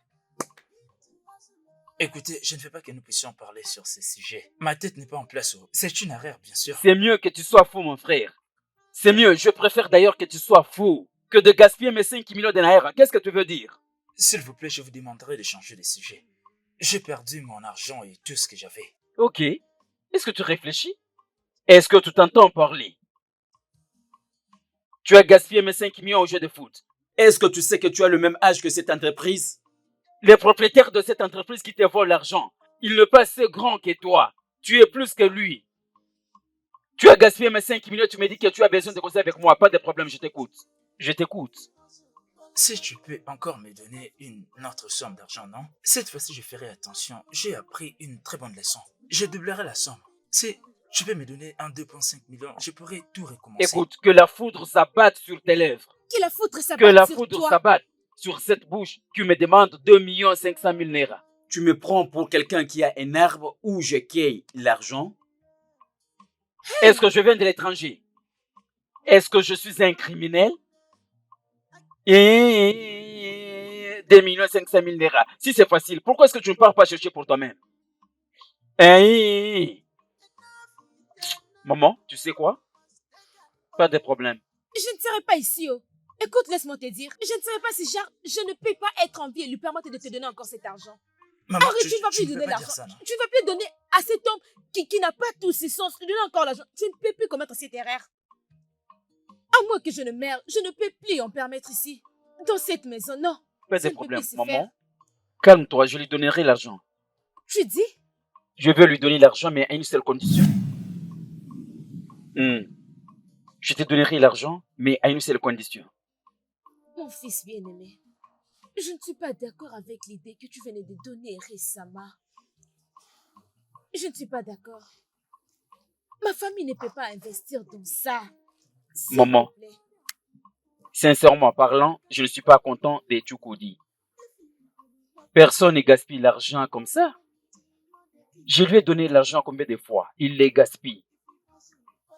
Écoutez, je ne veux pas que nous puissions parler sur ces sujets. Ma tête n'est pas en place. C'est une erreur, bien sûr. C'est mieux que tu sois fou, mon frère. C'est mieux. Je préfère d'ailleurs que tu sois fou que de gaspiller mes 5 millions de naira. Qu'est-ce que tu veux dire? S'il vous plaît, je vous demanderai de changer de sujet. J'ai perdu mon argent et tout ce que j'avais. Ok. Est-ce que tu réfléchis? Est-ce que tu t'entends parler? Tu as gaspillé mes 5 millions au jeu de foot. Est-ce que tu sais que tu as le même âge que cette entreprise? Les propriétaires de cette entreprise qui te volent l'argent, il n'est pas assez grand que toi. Tu es plus que lui. Tu as gaspillé mes 5 millions, tu me dis que tu as besoin de causer avec moi. Pas de problème, je t'écoute. Je t'écoute. Si tu peux encore me donner une autre somme d'argent, non? Cette fois-ci, je ferai attention. J'ai appris une très bonne leçon. Je doublerai la somme. Si Tu peux me donner un 2,5 millions, je pourrais tout recommencer. Écoute, que la foudre s'abatte sur tes lèvres. Que la foudre s'abatte Que la sur foudre toi. s'abatte sur cette bouche qui me demande 2 500 000 naira. Tu me prends pour quelqu'un qui a un arbre où je cueille l'argent? Est-ce que je viens de l'étranger? Est-ce que je suis un criminel? 2 500 000 naira. Si c'est facile, pourquoi est-ce que tu ne pars pas chercher pour toi-même? Maman, tu sais quoi? Pas de problème. Je ne serai pas ici, oh. Écoute, laisse-moi te dire. Je ne serai pas si genre, je ne peux pas être en vie et lui permettre de te donner encore cet argent. Maman, Arrête, tu ne vas plus ne peux donner pas dire l'argent. ça, non? Tu ne vas plus donner à cet homme qui n'a pas tous ses sens. Donner encore l'argent. Tu ne peux plus commettre cette erreur. À moins que je ne meure, je ne peux plus en permettre ici. Dans cette maison, non. Pas Ça de ne peut problème. plus se Maman, faire. calme-toi, je lui donnerai l'argent. Tu dis? Je veux lui donner l'argent, mais à une seule condition. Je te donnerai l'argent, mais à une seule condition. Mon fils bien-aimé, je ne suis pas d'accord avec l'idée que tu venais de donner récemment. Je ne suis pas d'accord. Ma famille ne peut pas investir dans ça. S'il Maman. te plaît. Sincèrement parlant, je ne suis pas content de Tchoukoudi. Personne ne gaspille l'argent comme ça. Je lui ai donné l'argent combien de fois? Il les gaspille.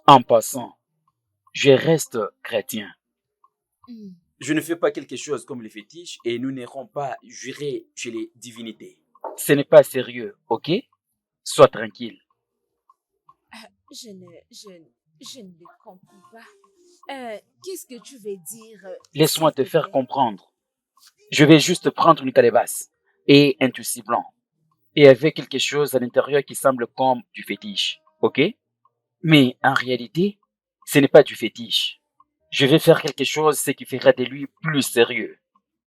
En passant, je reste chrétien. Hmm. Je ne fais pas quelque chose comme les fétiches et nous n'irons pas jurer chez les divinités. Ce n'est pas sérieux, ok? Sois tranquille. Je ne le comprends pas. Qu'est-ce que tu veux dire? Laisse-moi te s'il faire plaît? comprendre. Je vais juste prendre une calebasse et un tissu blanc. Et avec quelque chose à l'intérieur qui semble comme du fétiche, ok? Mais en réalité, ce n'est pas du fétiche. Je vais faire quelque chose ce qui fera de lui plus sérieux.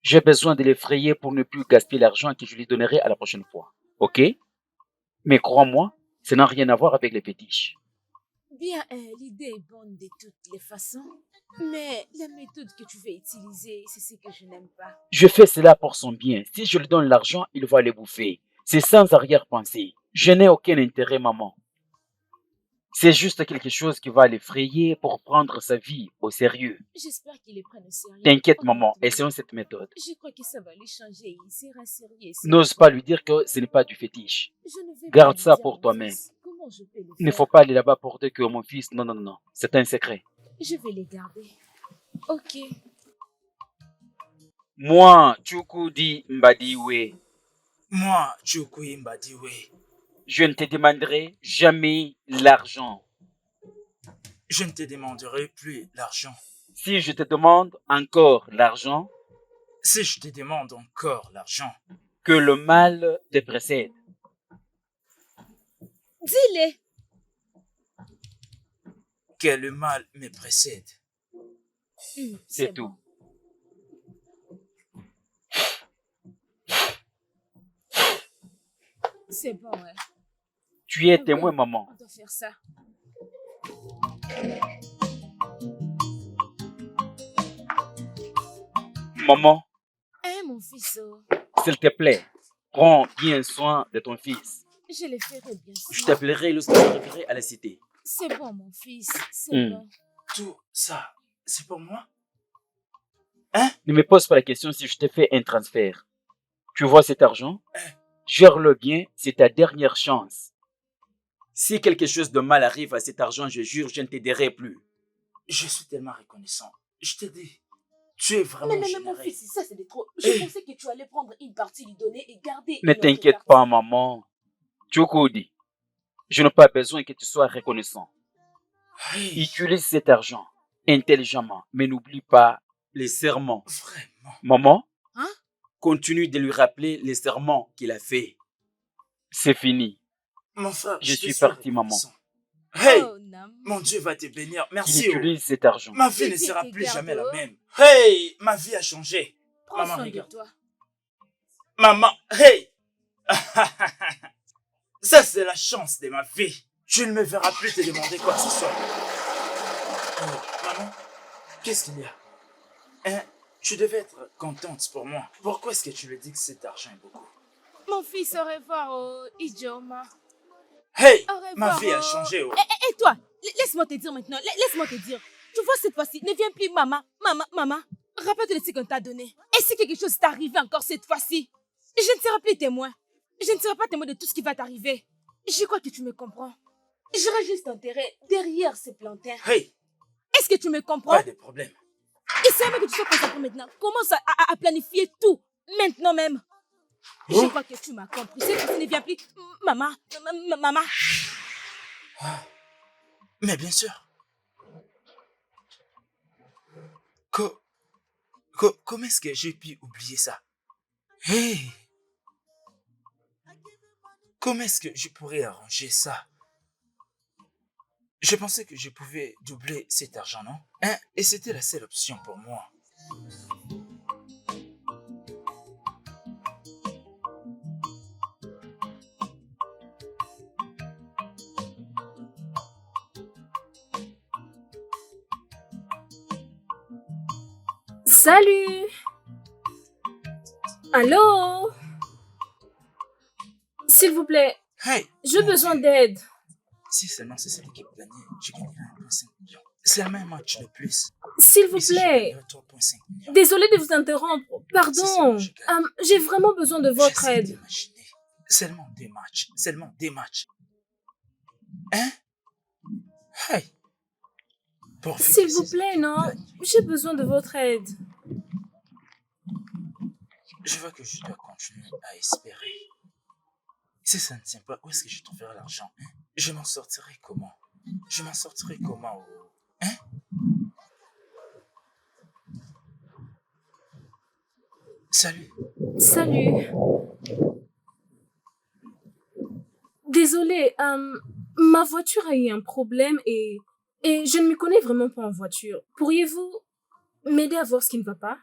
J'ai besoin de l'effrayer pour ne plus gaspiller l'argent que je lui donnerai à la prochaine fois, ok? Mais crois-moi, ça n'a rien à voir avec les fétiches. Bien, l'idée est bonne de toutes les façons. Mais la méthode que tu veux utiliser, c'est ce que je n'aime pas. Je fais cela pour son bien. Si je lui donne l'argent, il va le bouffer. C'est sans arrière-pensée. Je n'ai aucun intérêt, maman. C'est juste quelque chose qui va l'effrayer pour prendre sa vie au sérieux. J'espère qu'il les prenne au sérieux. T'inquiète, maman, Honnêtement, essayons cette méthode. je crois que ça va lui changer. Il sera sérieux. N'ose pas lui dire que ce n'est pas du fétiche. Je ne vais Garde pas lui ça dire, pour mon toi-même. fils. Comment je peux le Il ne faire? faut pas aller là-bas pour dire que mon fils... Non, non, non, non. C'est un secret. Je vais les garder. Ok. Moi, Tchoukoudi Mbadiwe, Moi, Chukui Mbadiwe, je ne te demanderai jamais l'argent. je ne te demanderai plus l'argent. Si je te demande encore l'argent, Si je te demande encore l'argent, que le mal te précède. Dis-le. que le mal me précède. C'est tout. Bon. C'est bon, ouais. Tu es Oui, témoin, maman. on doit faire ça. Maman, Hein, mon fils, oh, s'il te plaît, prends bien soin de ton fils. je le ferai bien sûr. Je t'appellerai lorsque j'arriverai à la cité. C'est bon, mon fils, c'est Hmm. bon. Tout ça, c'est pour moi? Ne me pose pas la question si je te fais un transfert. Tu vois cet argent? Gère-le bien, c'est ta dernière chance. Si quelque chose de mal arrive à cet argent, je jure, je ne t'aiderai plus. Je suis tellement reconnaissant. Je te dis, tu es vraiment Mais mon généreux. fils, ça c'est de trop. Je pensais que tu allais prendre une partie, lui donner et garder. Ne l'autre t'inquiète partie. pas, maman. Tchoukoudi, je n'ai pas besoin que tu sois reconnaissant. Hey, Utilise cet argent intelligemment, mais n'oublie pas les serments. vraiment. Maman, Hein? continue de lui rappeler les serments qu'il a fait. C'est fini. Mon frère, Je te suis suis parti, maman. reconnaissant. Hey, Oh, Nam. mon Dieu va te bénir. Qu'il Merci. Oh. utilise cet argent. Ma vie Que ne Dieu sera te plus garde, jamais la oh. même. Hey, ma vie a changé. Prends Maman, soin de regarde. toi. Maman, hey. Ça, c'est la chance de ma vie. Tu ne me verras plus te demander quoi que ce soit. Maman, qu'est-ce qu'il y a? Hein? Tu devais être contente pour moi. Pourquoi est-ce que tu lui dis que cet argent est beaucoup? Mon fils, au revoir, oh, Idioma. Hey, Au revoir, ma vie a oh. changé. Oh. Et toi, laisse-moi te dire maintenant, laisse-moi te dire. Tu vois, cette fois-ci, ne viens plus, maman. Maman. Rappelle-toi de ce qu'on t'a donné. Et si quelque chose t'est arrivé encore cette fois-ci, je ne serai plus témoin. Je ne serai pas témoin de tout ce qui va t'arriver. Je crois que tu me comprends. J'irai juste t'enterrer derrière ces plantains. Hey, Est-ce que tu me comprends? pas de problème. Et c'est que tu sois concentré maintenant. Commence à planifier tout. Maintenant même. Je crois que tu m'as compris. Cette fois-ci, ne viens plus. Maman. Mais bien sûr. Comment est-ce que j'ai pu oublier ça? Hey! Comment est-ce que je pourrais arranger ça? Je pensais que je pouvais doubler cet argent, non? Hein? Et c'était la seule option pour moi. Salut! Allô? S'il vous plaît, Hey! j'ai mon besoin Dieu. d'aide. Si seulement c'est cette équipe gagnait, je gagnerais 1,5 million. C'est le même match de plus. S'il vous Mais si je plaît. gagnerais 3,5 millions. Désolée de vous interrompre. C'est Pardon. ça, je gagne. J'ai vraiment besoin de votre J'essaie aide. d'imaginer. Seulement des matchs. Seulement des matchs. Hein? Hey! Pourvu S'il que vous ces plaît, équipes non? gagnent. J'ai besoin de votre aide. Je vois que je dois continuer à espérer. Si ça ne tient pas, où est-ce que je trouverai l'argent? Hein? Je m'en sortirai comment? Je m'en sortirai comment? Hein? Salut. Salut. Désolée, ma voiture a eu un problème et je ne me connais vraiment pas en voiture. Pourriez-vous m'aider à voir ce qui ne va pas?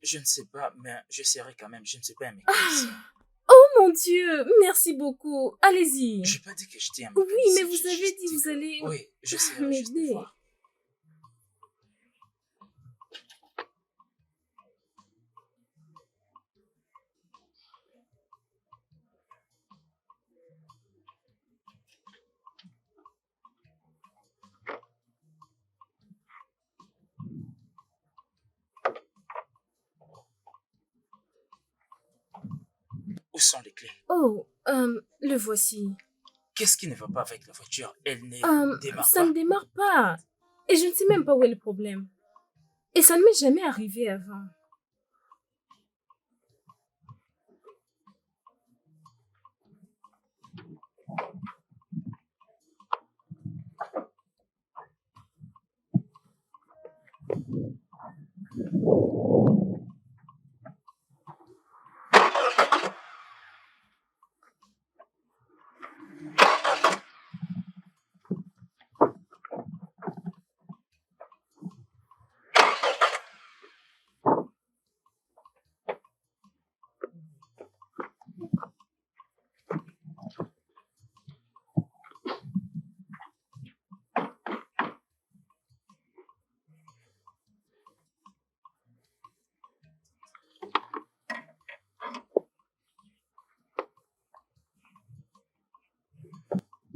Je ne sais pas, mais j'essaierai quand même. Je ne sais pas un mécanicien. Oh mon Dieu, merci beaucoup. Allez-y. J'ai pas dit que j'étais un Oui, mécanicien. mais vous j'ai avez juste dit vous allez Oui, j'essaierai juste de m'aider. voir. Où sont les clés? Oh, le voici. Qu'est-ce qui ne va pas avec la voiture? Elle ne démarre Ça pas. ne démarre pas. Et je ne sais même pas où est le problème. Et ça ne m'est jamais arrivé avant.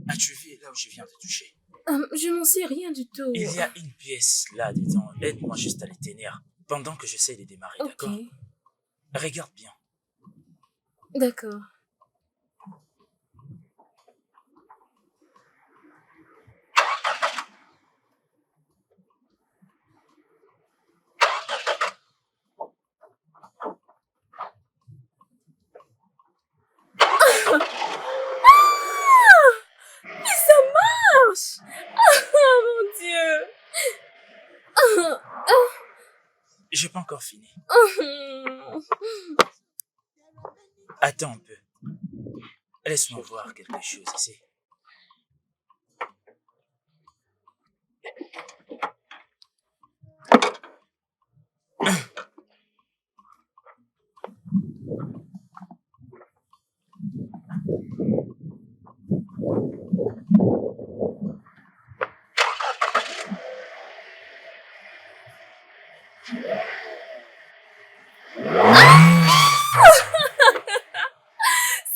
As-tu vu là où je viens de toucher? Je n'en sais rien du tout. Il y a une pièce là-dedans. Aide-moi juste à les tenir pendant que j'essaie de démarrer, Ok, d'accord? Regarde bien. d'accord. Mais ça marche! Oh mon Dieu! J'ai pas encore fini. Attends un peu. Laisse-moi voir quelque chose ici.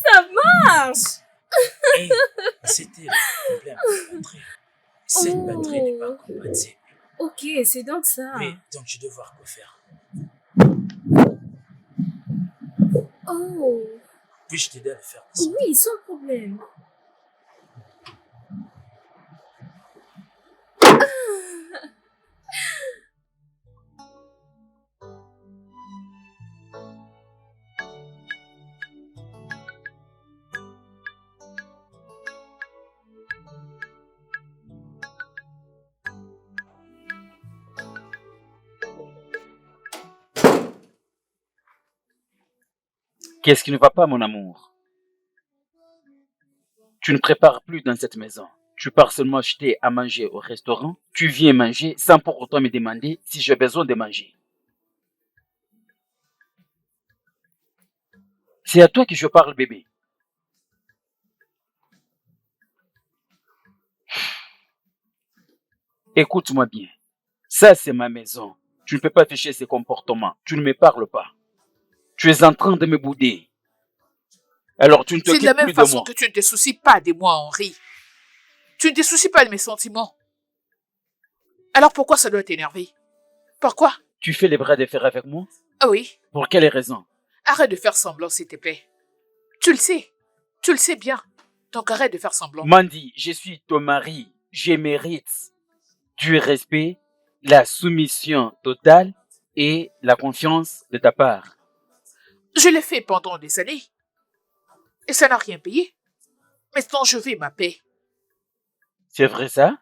Ça marche! Hey, C'était le problème de la batterie. Cette batterie n'est pas compatible. Ok, c'est donc ça. Oui, donc je dois voir quoi faire. Oh, Puis-je t'aider à le faire descendre? oui, sans problème. Qu'est-ce qui ne va pas, mon amour? Tu ne prépares plus dans cette maison. Tu pars seulement acheter à manger au restaurant. Tu viens manger sans pour autant me demander si j'ai besoin de manger. C'est à toi que je parle, bébé. Écoute-moi bien. Ça, c'est ma maison. Tu ne peux pas afficher ces comportements. Tu ne me parles pas. Tu es en train de me bouder. Alors, tu ne C'est de la t'occupes même plus de façon moi. que tu ne te soucies pas de moi, Henri. Tu ne te soucies pas de mes sentiments. Alors pourquoi ça doit t'énerver? Pourquoi? Tu fais les bras de fer avec moi? Ah oui, Pour quelle raison? arrête de faire semblant, s'il te plaît. Tu le sais. Tu le sais bien. Donc arrête de faire semblant. Mandy, je suis ton mari. Je mérite du respect, la soumission totale et la confiance de ta part. Je l'ai fait pendant des années. Et ça n'a rien payé. Maintenant, je veux ma paix. C'est vrai ça?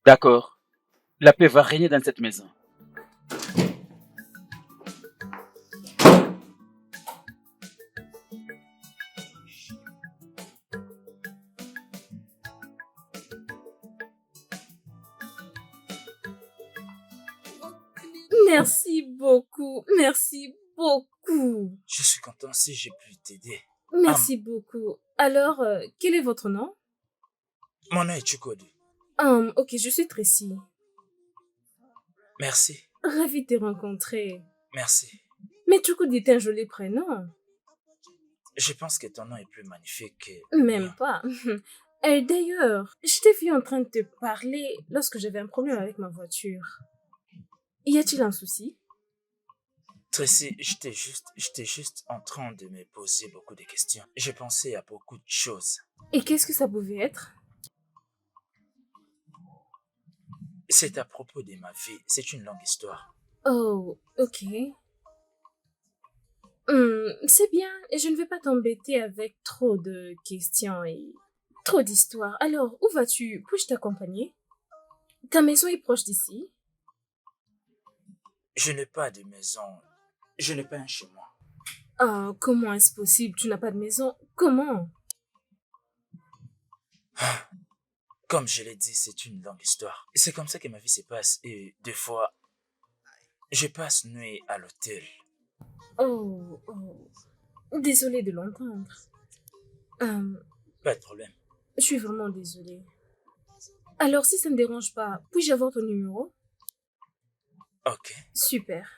D'accord. La paix va régner dans cette maison. Merci beaucoup. Merci beaucoup. Je suis content si j'ai pu t'aider. Merci beaucoup. Alors, quel est votre nom? Mon nom est Chukwudi. Ok, je suis Tracy. Merci. Ravie de te rencontrer. Merci. Mais Chukwudi est un joli prénom. Je pense que ton nom est plus magnifique que... le Même mien. pas. Et d'ailleurs, je t'ai vu en train de te parler lorsque j'avais un problème avec ma voiture. Y a-t-il un souci? Tracy, j'étais juste en train de me poser beaucoup de questions. J'ai pensé à beaucoup de choses. Et qu'est-ce que ça pouvait être? C'est à propos de ma vie. C'est une longue histoire. Oh, ok. C'est bien, et je ne vais pas t'embêter avec trop de questions et trop d'histoires. Alors, où vas-tu? Puis-je t'accompagner? Ta maison est proche d'ici? Je n'ai pas de maison. Je n'ai pas un chez moi. Oh, comment est-ce possible? Tu n'as pas de maison? Comment? Comme je l'ai dit, c'est une longue histoire. C'est comme ça que ma vie se passe. Et des fois, je passe nuit à l'hôtel. Oh, désolée de l'entendre. Pas de problème. Je suis vraiment désolée. Alors, si ça ne dérange pas, puis-je avoir ton numéro? Ok. Super.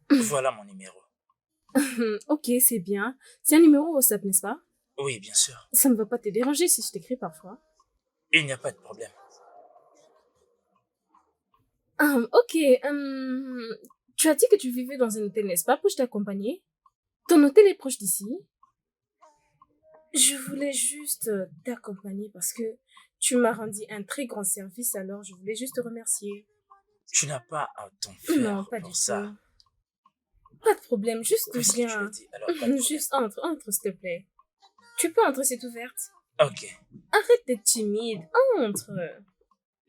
Voilà mon numéro. Ok, c'est bien. C'est un numéro WhatsApp, n'est-ce pas? Oui, bien sûr. Ça ne va pas te déranger si je t'écris parfois. Il n'y a pas de problème. Ok, tu as dit que tu vivais dans un hôtel, n'est-ce pas, pour t'accompagner? Ton hôtel est proche d'ici? Je voulais juste t'accompagner parce que tu m'as rendu un très grand service, alors je voulais juste te remercier. Tu n'as pas à t'en Non, faire pas du pour ça. tout. Pas de problème, juste Puisque tu l'as viens. dit, alors pas de problème. Juste entre, s'il te plaît. Tu peux entrer, c'est ouverte. Ok. Arrête d'être timide, entre.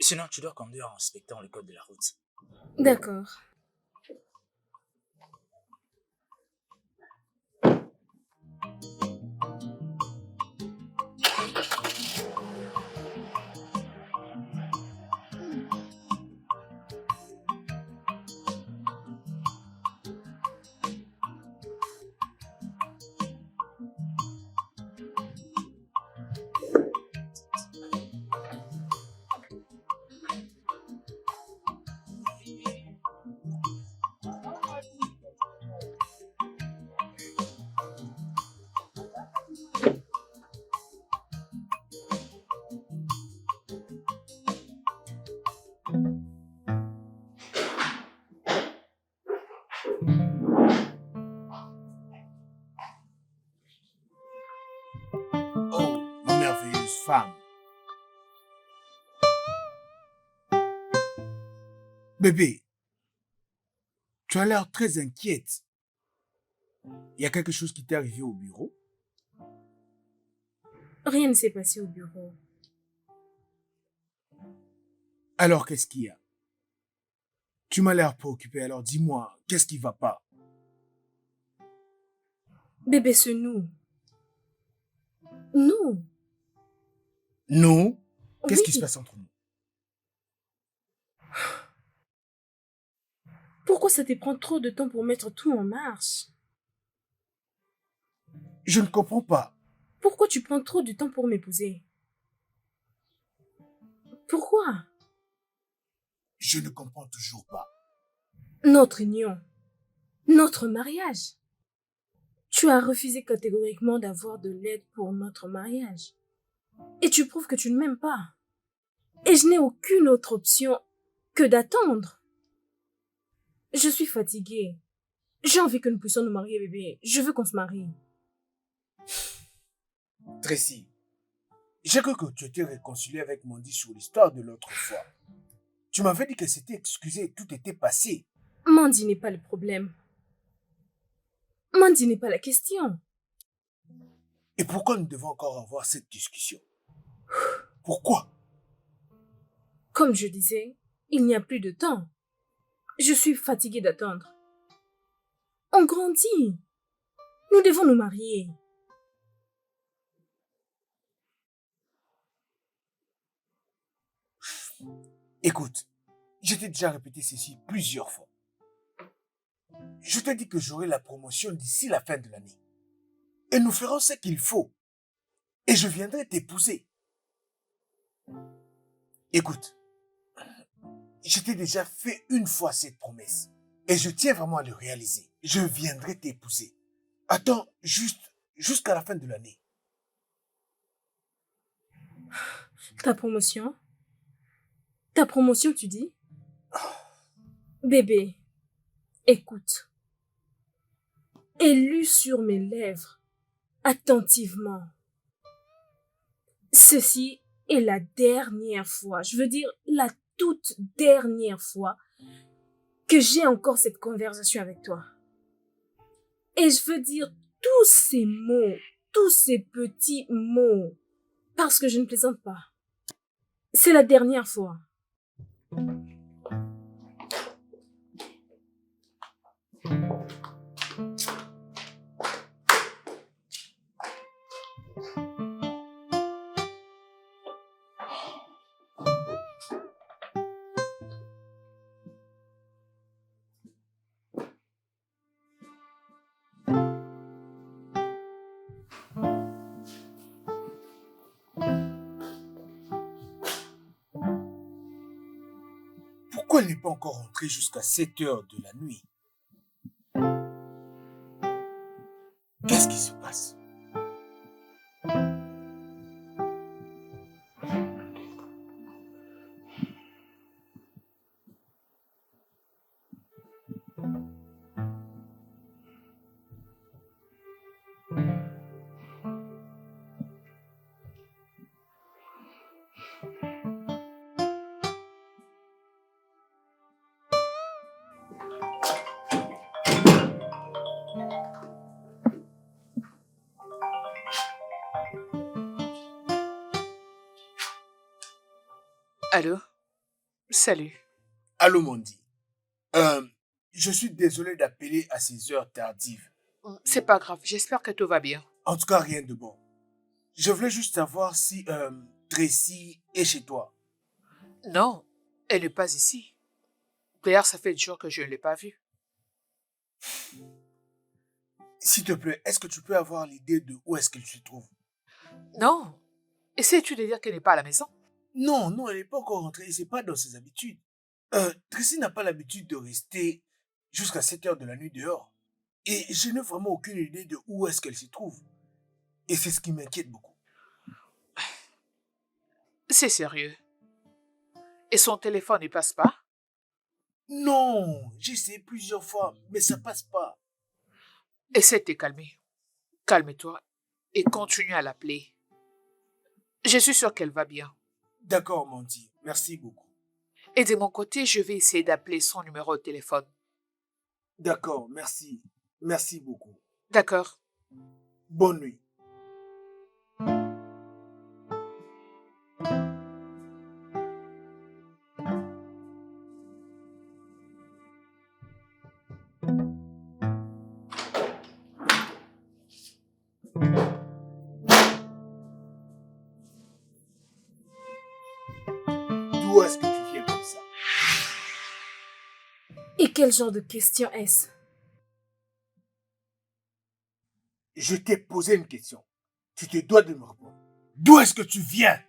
Sinon, tu dois conduire en respectant le code de la route. D'accord. Bébé, tu as l'air très inquiète. Il y a quelque chose qui t'est arrivé au bureau? Rien ne s'est passé au bureau. Alors, qu'est-ce qu'il y a? Tu m'as l'air préoccupé, alors dis-moi, qu'est-ce qui va pas? Bébé, c'est nous. Nous. Nous? Qu'est-ce Oui. qui se passe entre nous? Pourquoi ça te prend trop de temps pour mettre tout en marche? Je ne comprends pas. Pourquoi tu prends trop de temps pour m'épouser? Pourquoi? Je ne comprends toujours pas. Notre union. Notre mariage. Tu as refusé catégoriquement d'avoir de l'aide pour notre mariage. Et tu prouves que tu ne m'aimes pas. Et je n'ai aucune autre option que d'attendre. Je suis fatiguée. J'ai envie que nous puissions nous marier, bébé. Je veux qu'on se marie. Tracy, j'ai cru que tu étais réconcilié avec Mandy sur l'histoire de l'autre fois. Tu m'avais dit que c'était excusé et tout était passé. Mandy n'est pas le problème. Mandy n'est pas la question. Et pourquoi nous devons encore avoir cette discussion? Pourquoi? Comme je disais, il n'y a plus de temps. Je suis fatiguée d'attendre. On grandit. Nous devons nous marier. Écoute, je t'ai déjà répété ceci plusieurs fois. Je t'ai dit que j'aurai la promotion d'ici la fin de l'année. Et nous ferons ce qu'il faut. Et je viendrai t'épouser. Écoute, je t'ai déjà fait une fois cette promesse. Et je tiens vraiment à le réaliser. Je viendrai t'épouser. Attends jusqu'à la fin de l'année. Ta promotion? Ta promotion, tu dis? Bébé, écoute. Et lu sur mes lèvres, attentivement. Ceci est la dernière fois, je veux dire la toute dernière fois que j'ai encore cette conversation avec toi. Et je veux dire tous ces mots, tous ces petits mots, parce que je ne plaisante pas. C'est la dernière fois. Pourquoi elle n'est pas encore rentrée jusqu'à 7 heures de la nuit? Qu'est-ce qui se passe? Allô? Salut. Allô, Mandy. Je suis désolé d'appeler à ces heures tardives. C'est pas grave, j'espère que tout va bien. En tout cas, rien de bon. Je voulais juste savoir si Tracy est chez toi. Non, elle n'est pas ici. D'ailleurs, ça fait des jours que je ne l'ai pas vue. S'il te plaît, est-ce que tu peux avoir l'idée de où est-ce qu'elle se trouve? Non. Essayes-tu de dire qu'elle n'est pas à la maison? Non, non, elle n'est pas encore rentrée. C'est pas dans ses habitudes. Tracy n'a pas l'habitude de rester jusqu'à 7 heures de la nuit dehors. Et je n'ai vraiment aucune idée de où est-ce qu'elle se trouve. Et c'est ce qui m'inquiète beaucoup. C'est sérieux. Et son téléphone ne passe pas? Non, j'ai essayé plusieurs fois, mais ça passe pas. Essaie de te calmer. Calme-toi et continue à l'appeler. Je suis sûre qu'elle va bien. D'accord, Mandy. Merci beaucoup. Et de mon côté, je vais essayer d'appeler son numéro de téléphone. D'accord, merci. Merci beaucoup. D'accord. Bonne nuit. D'où est-ce que tu viens comme ça? Et quel genre de question est-ce? Je t'ai posé une question. Tu te dois de me répondre. D'où est-ce que tu viens?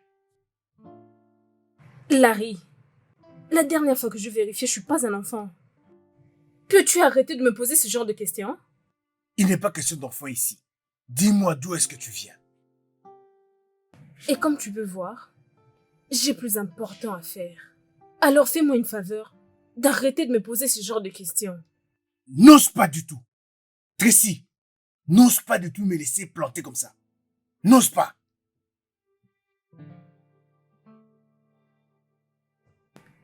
Larry, la dernière fois que je vérifiais, je suis pas un enfant. Peux-tu arrêter de me poser ce genre de questions? Il n'est pas question d'enfant ici. Dis-moi d'où est-ce que tu viens. Et comme tu peux voir, j'ai plus important à faire. Alors fais-moi une faveur d'arrêter de me poser ce genre de questions. N'ose pas du tout. Tracy, n'ose pas du tout me laisser planter comme ça. N'ose pas.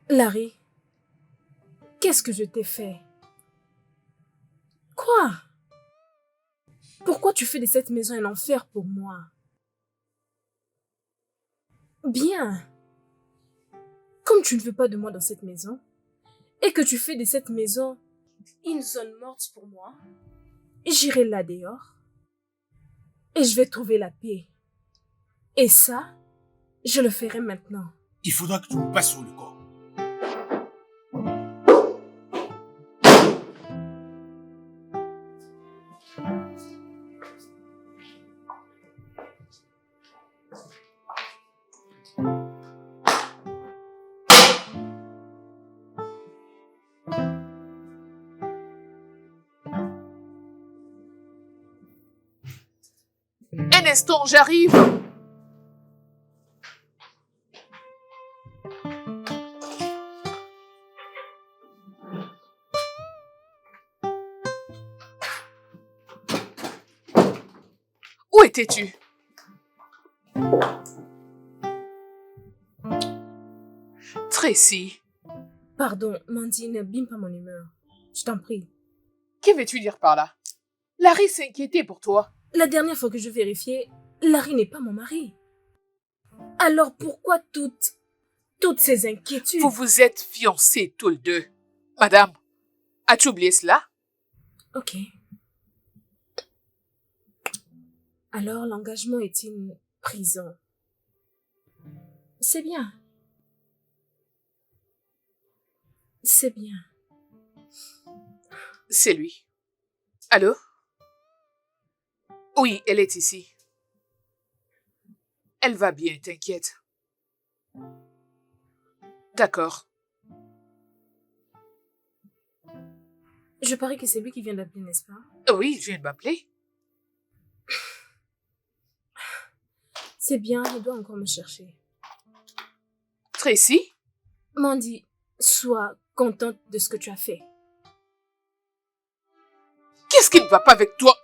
Larry, qu'est-ce que je t'ai fait? Quoi? Pourquoi tu fais de cette maison un enfer pour moi? Bien. Comme tu ne veux pas de moi dans cette maison, et que tu fais de cette maison une zone morte pour moi, j'irai là dehors, et je vais trouver la paix. Et ça, je le ferai maintenant. Il faudra que tu me passes sur le corps. Un instant, j'arrive. Où étais-tu? Tracy, Pardon, Mandy, n'abîme pas mon humeur. Je t'en prie. que veux-tu dire par là? Larry s'inquiétait pour toi. La dernière fois que je vérifiais, Larry n'est pas mon mari. Alors pourquoi toutes ces inquiétudes? Vous vous êtes fiancés tous les deux. Madame, as-tu oublié cela? Ok. Alors l'engagement est une prison. C'est bien. C'est bien. C'est lui. Allô? Oui, elle est ici. Elle va bien, t'inquiète. D'accord. Je parie que c'est lui qui vient d'appeler, n'est-ce pas? Oui, je viens de m'appeler. C'est bien, il doit encore me chercher. Tracy? Mandy, sois contente de ce que tu as fait. Qu'est-ce qui ne va pas avec toi?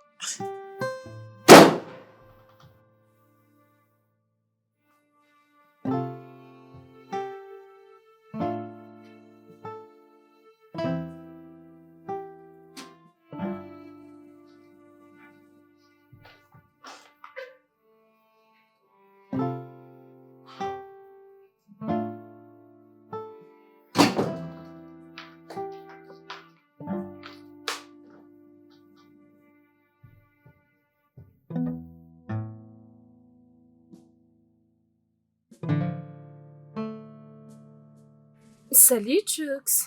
Salut, Chux.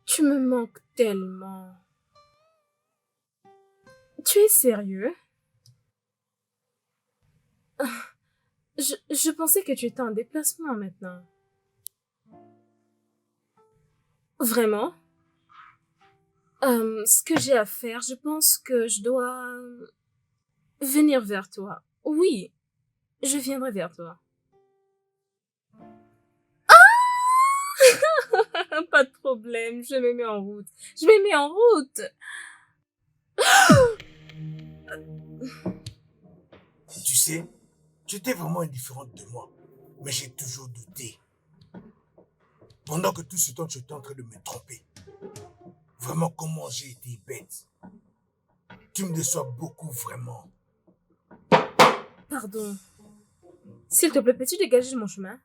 Tu me manques tellement. Tu es sérieux? Je pensais que tu étais en déplacement maintenant. Vraiment? Ce que j'ai à faire, je pense que je dois venir vers toi. Oui, je viendrai vers toi. Pas de problème, je me mets en route. Je me mets en route. Tu sais, tu étais vraiment indifférente de moi. Mais j'ai toujours douté. Pendant que tout ce temps, tu étais en train de me tromper. Vraiment, comment j'ai été bête. Tu me déçois beaucoup, vraiment. Pardon. S'il te plaît, peux-tu dégager de mon chemin?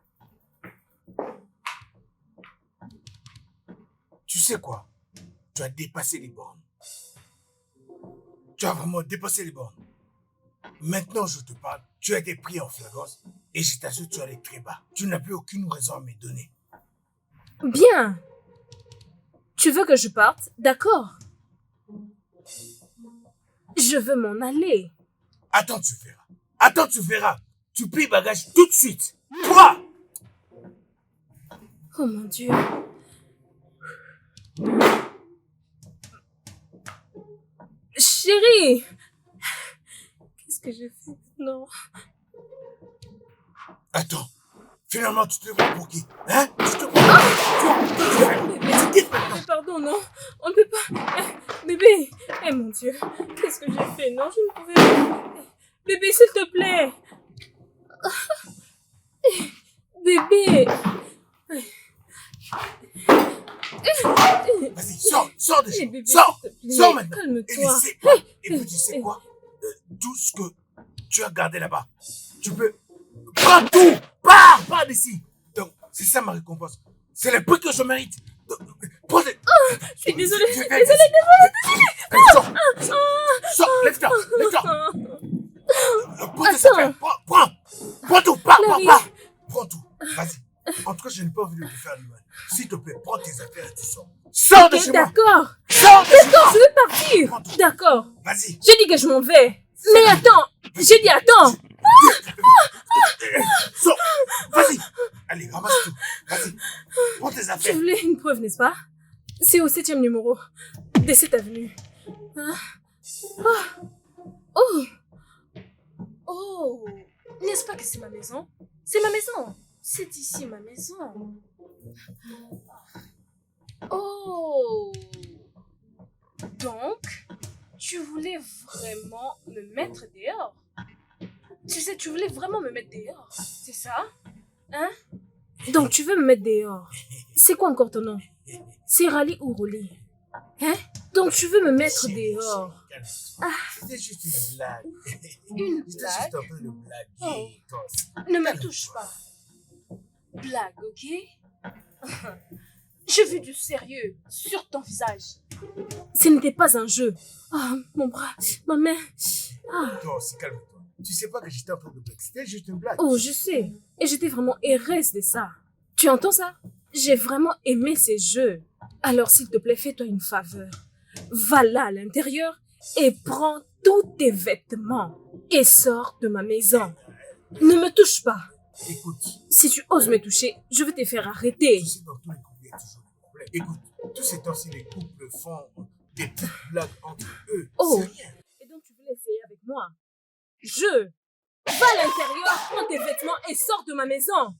Tu sais quoi? Tu as dépassé les bornes. Tu as vraiment dépassé les bornes. Maintenant, je te parle. Tu as été pris en flagrance et je t'assure que tu allais très bas. Tu n'as plus aucune raison à me donner. Bien. Tu veux que je parte? D'accord. Je veux m'en aller. Attends, tu verras. Attends, tu verras. Tu plies bagage tout de suite. Toi! Oh mon Dieu. Chérie! Qu'est-ce que j'ai fait? Non. Attends. Finalement, tu te prends pour qui? Hein? Tu te prends pour qui? Tu quittes maintenant. Pardon, non. On ne peut pas. Bébé. Eh mon Dieu. Qu'est-ce que j'ai fait? Non, je ne pouvais pas. Bébé, s'il te plaît. Bébé. Vas-y, sors de chez Eh, moi. bébé, Sors! s'il te plaît. Sors maintenant. Calme-toi. Et puis tu sais quoi? Tout ce que tu as gardé là-bas, tu peux... Prends tout! Pars d'ici! Donc, c'est ça ma récompense. C'est le prix que je mérite. Donc, prends les... Je suis désolée. Allez, sors, lève-toi. Prends tes affaires, prends tout, pars. Prends tout, vas-y. En tout cas, je n'ai pas envie de te faire du mal. S'il te plaît, prends tes affaires et tu sors. Sors de chez moi. D'accord. Sors de chez moi. Je vais partir. D'accord. Vas-y. J'ai dit que je m'en vais. Mais attends. J'ai dit attends. Sors. Vas-y. Allez, ramasse tout. Vas-y. Prends tes Tu affaires. voulais une preuve, n'est-ce pas? C'est au 7e numéro de cette avenue. Hein? Oh. Oh. N'est-ce pas que c'est ma maison? C'est ma maison. C'est ici ma maison. Oh. Donc, tu voulais vraiment me mettre dehors? Tu sais, tu voulais vraiment me mettre dehors, c'est ça? Hein? Donc, tu veux me mettre dehors. C'est quoi encore ton nom? C'est Rally ou Rolly? Hein? Donc, tu veux me mettre dehors. C'était juste une blague. Une J'étais blague? juste en train de blaguer. Ne me touche pas. Blague, ok? J'ai vu du sérieux sur ton visage. Ce n'était pas un jeu. Ah, mon bras, ma main. Ah. Toi aussi, calme-toi. Tu sais pas que j'étais en train de blague. C'était juste une blague. Oh, je sais. Et j'étais vraiment heureuse de ça. Tu entends ça? J'ai vraiment aimé ces jeux. Alors, s'il te plaît, fais-toi une faveur. Va là à l'intérieur et prends tous tes vêtements et sors de ma maison. Ne me touche pas. Écoute, Si tu oses me toucher, je vais te faire arrêter. tu sais, dans tous les couples, il y a toujours des problèmes. Écoute, tous ces temps-ci, les couples font des petites blagues entre eux. Oh. C'est rien. Et donc, tu voulais essayer avec moi? Va à l'intérieur, prends tes vêtements et sors de ma maison.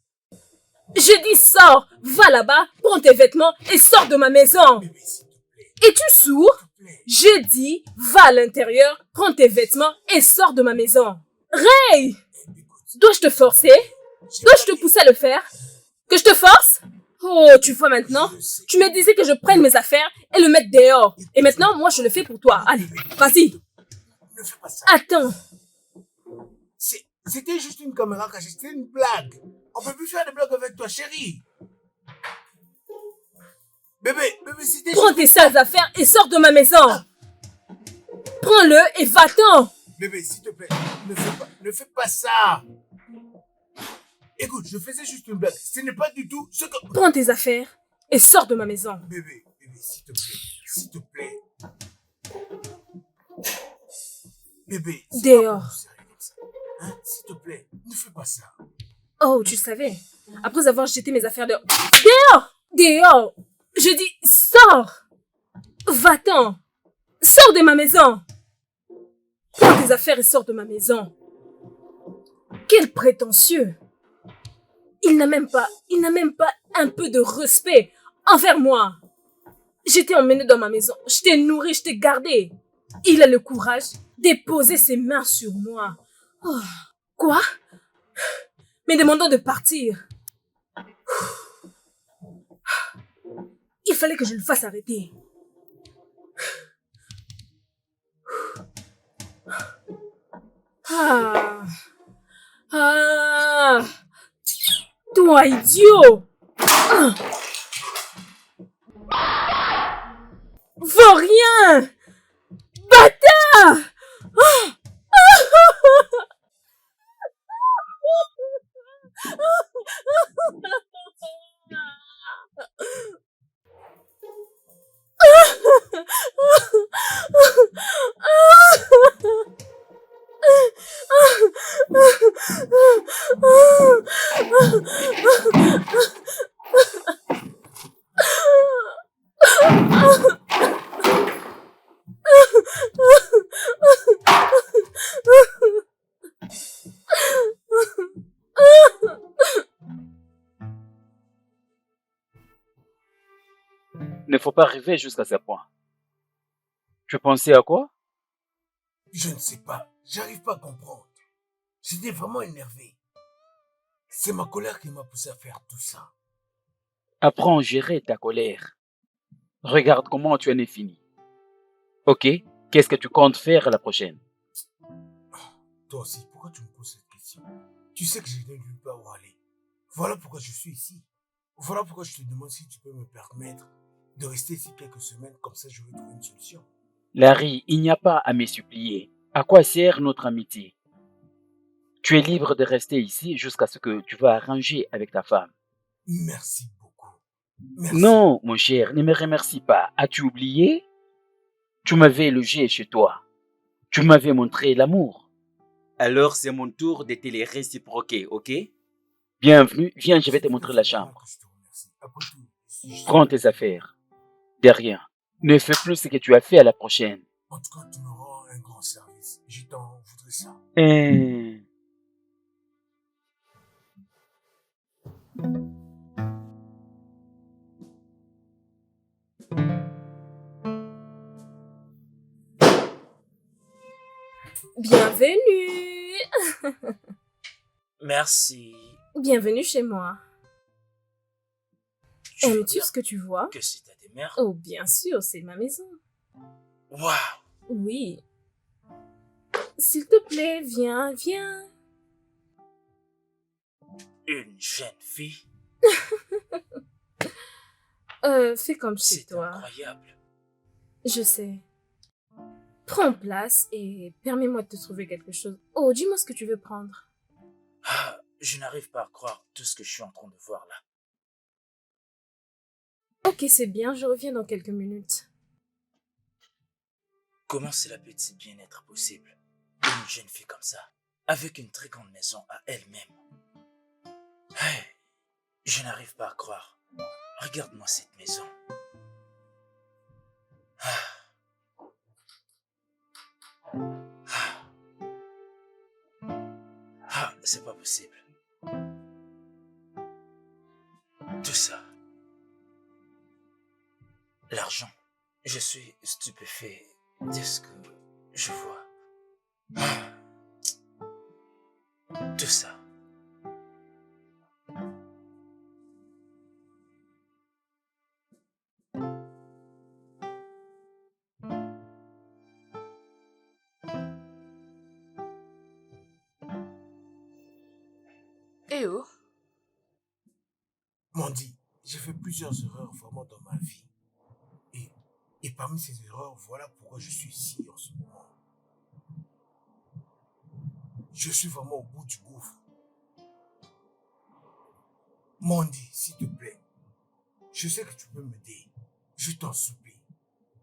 J'ai dit sors, va là-bas, prends tes vêtements et sors de ma maison. Bébé, s'il te plaît, Es-tu sourd? s'il te plaît. J'ai dit va à l'intérieur, prends tes vêtements et sors de ma maison. Ray! Écoute, Dois-je te forcer? Dois-je te pousser à le faire? Que je te force? Oh, tu vois maintenant? Tu me disais que je prenne mes affaires et le mettre dehors. Et maintenant, moi, je le fais pour toi. Allez, vas-y. ne fais pas ça. Attends. C'était juste une caméra cachée, c'était une blague. On peut plus faire des blagues avec toi, chérie. Bébé, c'était Prends juste... tes sales affaires et sors de ma maison. Prends-le et va-t'en. Bébé, s'il te plaît, ne fais pas ça. Écoute, je faisais juste une blague. Ce n'est pas du tout ce que... Prends tes affaires et sors de ma maison. Bébé, s'il te plaît. Bébé, c'est Dehors. pas pour nous serrer comme ça. Hein, s'il te plaît, ne fais pas ça. Oh, tu le savais. Après avoir jeté mes affaires dehors. Dehors! Dehors! Je dis, sors! Va-t'en! Sors de ma maison! Prends tes affaires et sors de ma maison. Quel prétentieux! Il n'a même pas un peu de respect envers moi. J'étais emmenée dans ma maison. Je t'ai nourri, je t'ai gardé. Il a le courage de poser ses mains sur moi. Oh, quoi? me demandant de partir. Il fallait que je le fasse arrêter. Ah. Ah. Toi, idiot. Vaurien. Bâtard. Il ne faut pas arriver jusqu'à ce point. Tu pensais à quoi? Je ne sais pas. J'arrive pas à comprendre. J'étais vraiment énervé. C'est ma colère qui m'a poussé à faire tout ça. Apprends à gérer ta colère. Regarde comment tu en es fini. Ok? Qu'est-ce que tu comptes faire la prochaine? Toi aussi, pourquoi tu me poses cette question? Tu sais que je n'ai nulle part où aller. Voilà pourquoi je suis ici. Voilà pourquoi je te demande si tu peux me permettre de rester ici quelques semaines, comme ça je vais trouver une solution. Larry, il n'y a pas à me supplier. À quoi sert notre amitié? Tu es libre de rester ici jusqu'à ce que tu vas arranger avec ta femme. Merci beaucoup. Merci. Non, mon cher, ne me remercie pas. As-tu oublié? Tu m'avais logé chez toi. Tu m'avais montré l'amour. Alors c'est mon tour de te les réciproquer, ok? Bienvenue, viens, je vais te montrer la chambre. Je te remercie. Après tout, si je- Prends tes affaires. De rien. Ne fais plus ce que tu as fait à la prochaine. En tout cas, tu me rends un grand service. Je t'en voudrais ça. Bienvenue. Merci. Bienvenue chez moi. Tu veux Aimes-tu dire ce que tu vois? que c'est ta demeure? Oh, bien sûr, c'est ma maison. Waouh! Oui. S'il te plaît, viens, viens. Une jeune fille? Fais comme chez C'est toi. incroyable. Je sais. Prends place et permets-moi de te trouver quelque chose. Oh, dis-moi ce que tu veux prendre. Ah, je n'arrive pas à croire tout ce que je suis en train de voir là. Ok, c'est bien, je reviens dans quelques minutes. Comment cela peut-il bien être possible? Une jeune fille comme ça, avec une très grande maison à elle-même. Hey, je n'arrive pas à croire. Regarde-moi cette maison. Ah. Ah. Ah, c'est pas possible. Tout ça. L'argent. Je suis stupéfait de ce que je vois. Ah. Tout ça. Eh oh, Mandy, j'ai fait plusieurs erreurs vraiment dans ma vie. Et parmi ces erreurs, voilà pourquoi je suis ici en ce moment. Je suis vraiment au bout du gouffre. Mandy, s'il te plaît, je sais que tu peux m'aider. Je t'en supplie.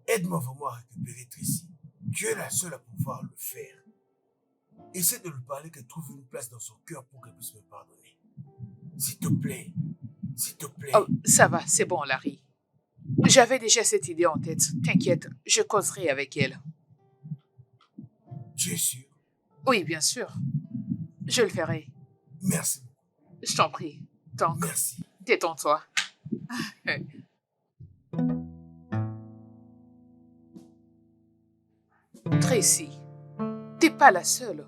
Aide-moi vraiment à récupérer Tracy. Tu es la seule à pouvoir le faire. Essaie de lui parler qu'elle trouve une place dans son cœur pour qu'elle puisse me pardonner. S'il te plaît. S'il te plaît. oh, ça va, c'est bon, Larry. J'avais déjà cette idée en tête. T'inquiète, je causerai avec elle. Tu es sûr? Oui, bien sûr. Je le ferai. Merci beaucoup. Je t'en prie. Donc, Merci. détends-toi. Tracy, t'es pas la seule.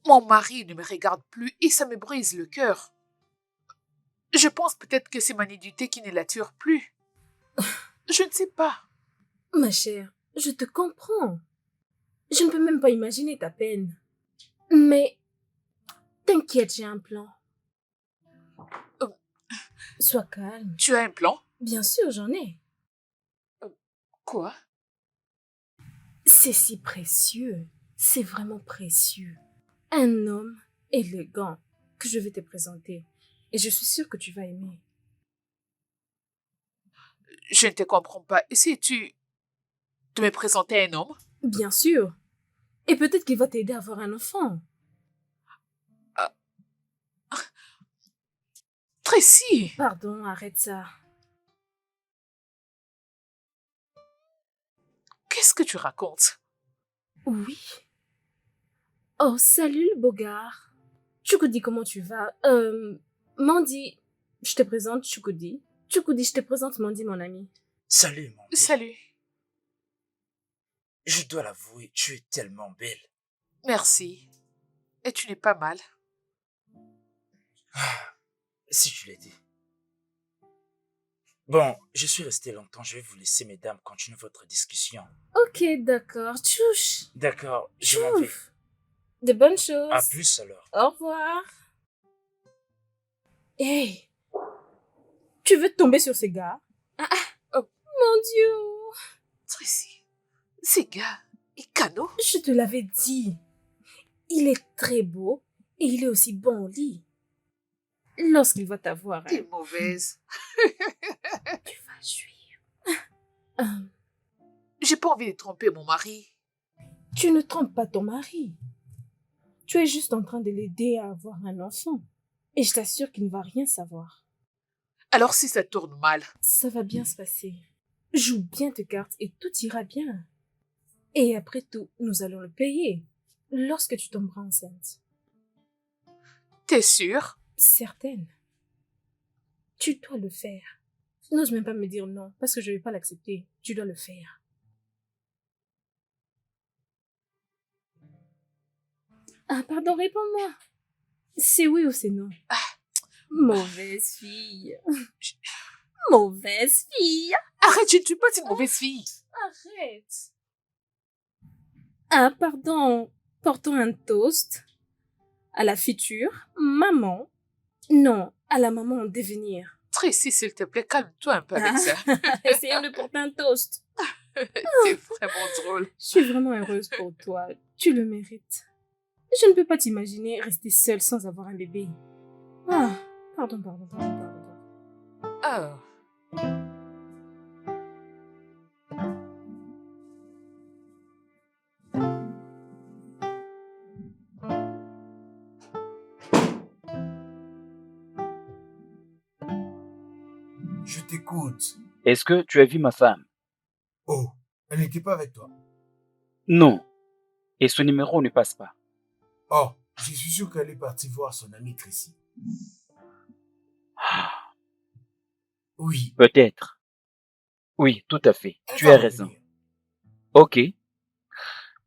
Mon mari ne me regarde plus et ça me brise le cœur. Je pense peut-être que c'est ma nudité qui ne l'attire plus. Je ne sais pas. Ma chère, je te comprends. Je ne peux même pas imaginer ta peine. Mais t'inquiète, j'ai un plan. Euh. Sois calme. Tu as un plan? Bien sûr, j'en ai. Quoi? C'est si précieux. C'est vraiment précieux. Un homme élégant que je vais te présenter. Et je suis sûre que tu vas aimer. Je ne te comprends pas. Essayes-tu de me présenter un homme? Bien sûr. Et peut-être qu'il va t'aider à avoir un enfant. Tracy! Pardon, arrête ça. Qu'est-ce que tu racontes? Oui. Oh, salut le beau gars. Chukudi, comment tu vas? Mandy, je te présente Chukudi. Chukudi, je te présente Mandy, mon ami. Salut, mon Dieu. Salut. Je dois l'avouer, tu es tellement belle. Merci. Et tu n'es pas mal. Si tu l'as dit. Bon, je suis resté longtemps. Je vais vous laisser, mesdames, continuer votre discussion. Ok, d'accord. Tchouch. D'accord, je m'en vais. Tchouf. De bonnes choses. À plus alors. Au revoir. Hey. Tu veux tomber sur ces gars? Oh. Mon Dieu. Tracy, ces gars, et Cano? Je te l'avais dit. Il est très beau et il est aussi bon au lit. Lorsqu'il va t'avoir, T'es mauvaise. tu vas jouir. J'ai pas envie de tromper mon mari. Tu ne trompes pas ton mari. Tu es juste en train de l'aider à avoir un enfant. Et je t'assure qu'il ne va rien savoir. Alors si ça tourne mal, Ça va bien se passer. Joue bien tes cartes et tout ira bien. Et après tout, nous allons le payer lorsque tu tomberas enceinte. t'es sûre? Certaine. Tu dois le faire. N'ose même pas me dire non, parce que je ne vais pas l'accepter. Tu dois le faire. Ah, pardon, réponds-moi. C'est oui ou c'est non? Mauvaise fille. Mauvaise fille. Arrête, je ne suis pas une mauvaise fille. Arrête. Ah, pardon. Portons un toast à la future maman. Non, à la maman en devenir. Tracy, s'il te plaît, calme-toi un peu avec ça. Essayons de porter un toast. T'es vraiment drôle. Je suis vraiment heureuse pour toi. Tu le mérites. Je ne peux pas t'imaginer rester seule sans avoir un bébé. Ah, pardon. Ah. Je t'écoute. Est-ce que tu as vu ma femme? Oh, elle n'était pas avec toi. Non. Et son numéro ne passe pas. Oh, je suis sûr qu'elle est partie voir son amie Tracy. Oui. Peut-être. Oui, tout à fait. Elle Tu va as raison. revenir. Ok.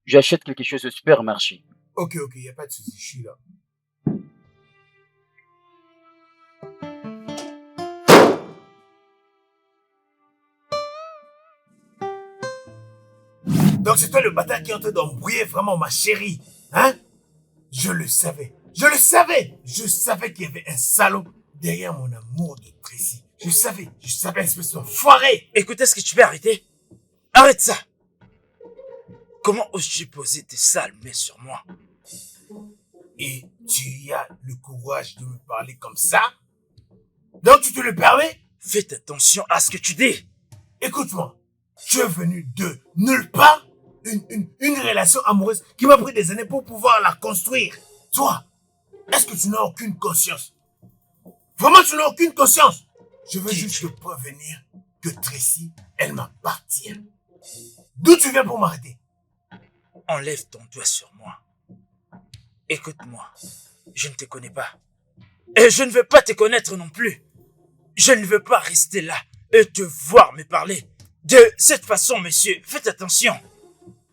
J'achète quelque chose au supermarché. Ok, il n'y a pas de souci, je suis là. Donc c'est toi le bâtard qui est en train d'embrouiller vraiment ma chérie, hein? Je le savais. Je savais qu'il y avait un salaud derrière mon amour de Tracy. Je savais, espèce d'enfoiré. Écoute, est-ce que tu peux arrêter? Arrête ça! Comment oses-tu poser tes sales mains sur moi? Et tu as le courage de me parler comme ça? Donc tu te le permets? Fais attention à ce que tu dis. Écoute-moi, tu es venu de nulle part, une relation amoureuse qui m'a pris des années pour pouvoir la construire. Toi, est-ce que tu n'as aucune conscience? Vraiment, tu n'as aucune conscience? Je veux juste te prévenir que Tracy, elle m'appartient. D'où tu viens pour m'arrêter? Enlève ton doigt sur moi. Écoute-moi, je ne te connais pas. Et je ne veux pas te connaître non plus. Je ne veux pas rester là et te voir me parler. De cette façon, monsieur, faites attention.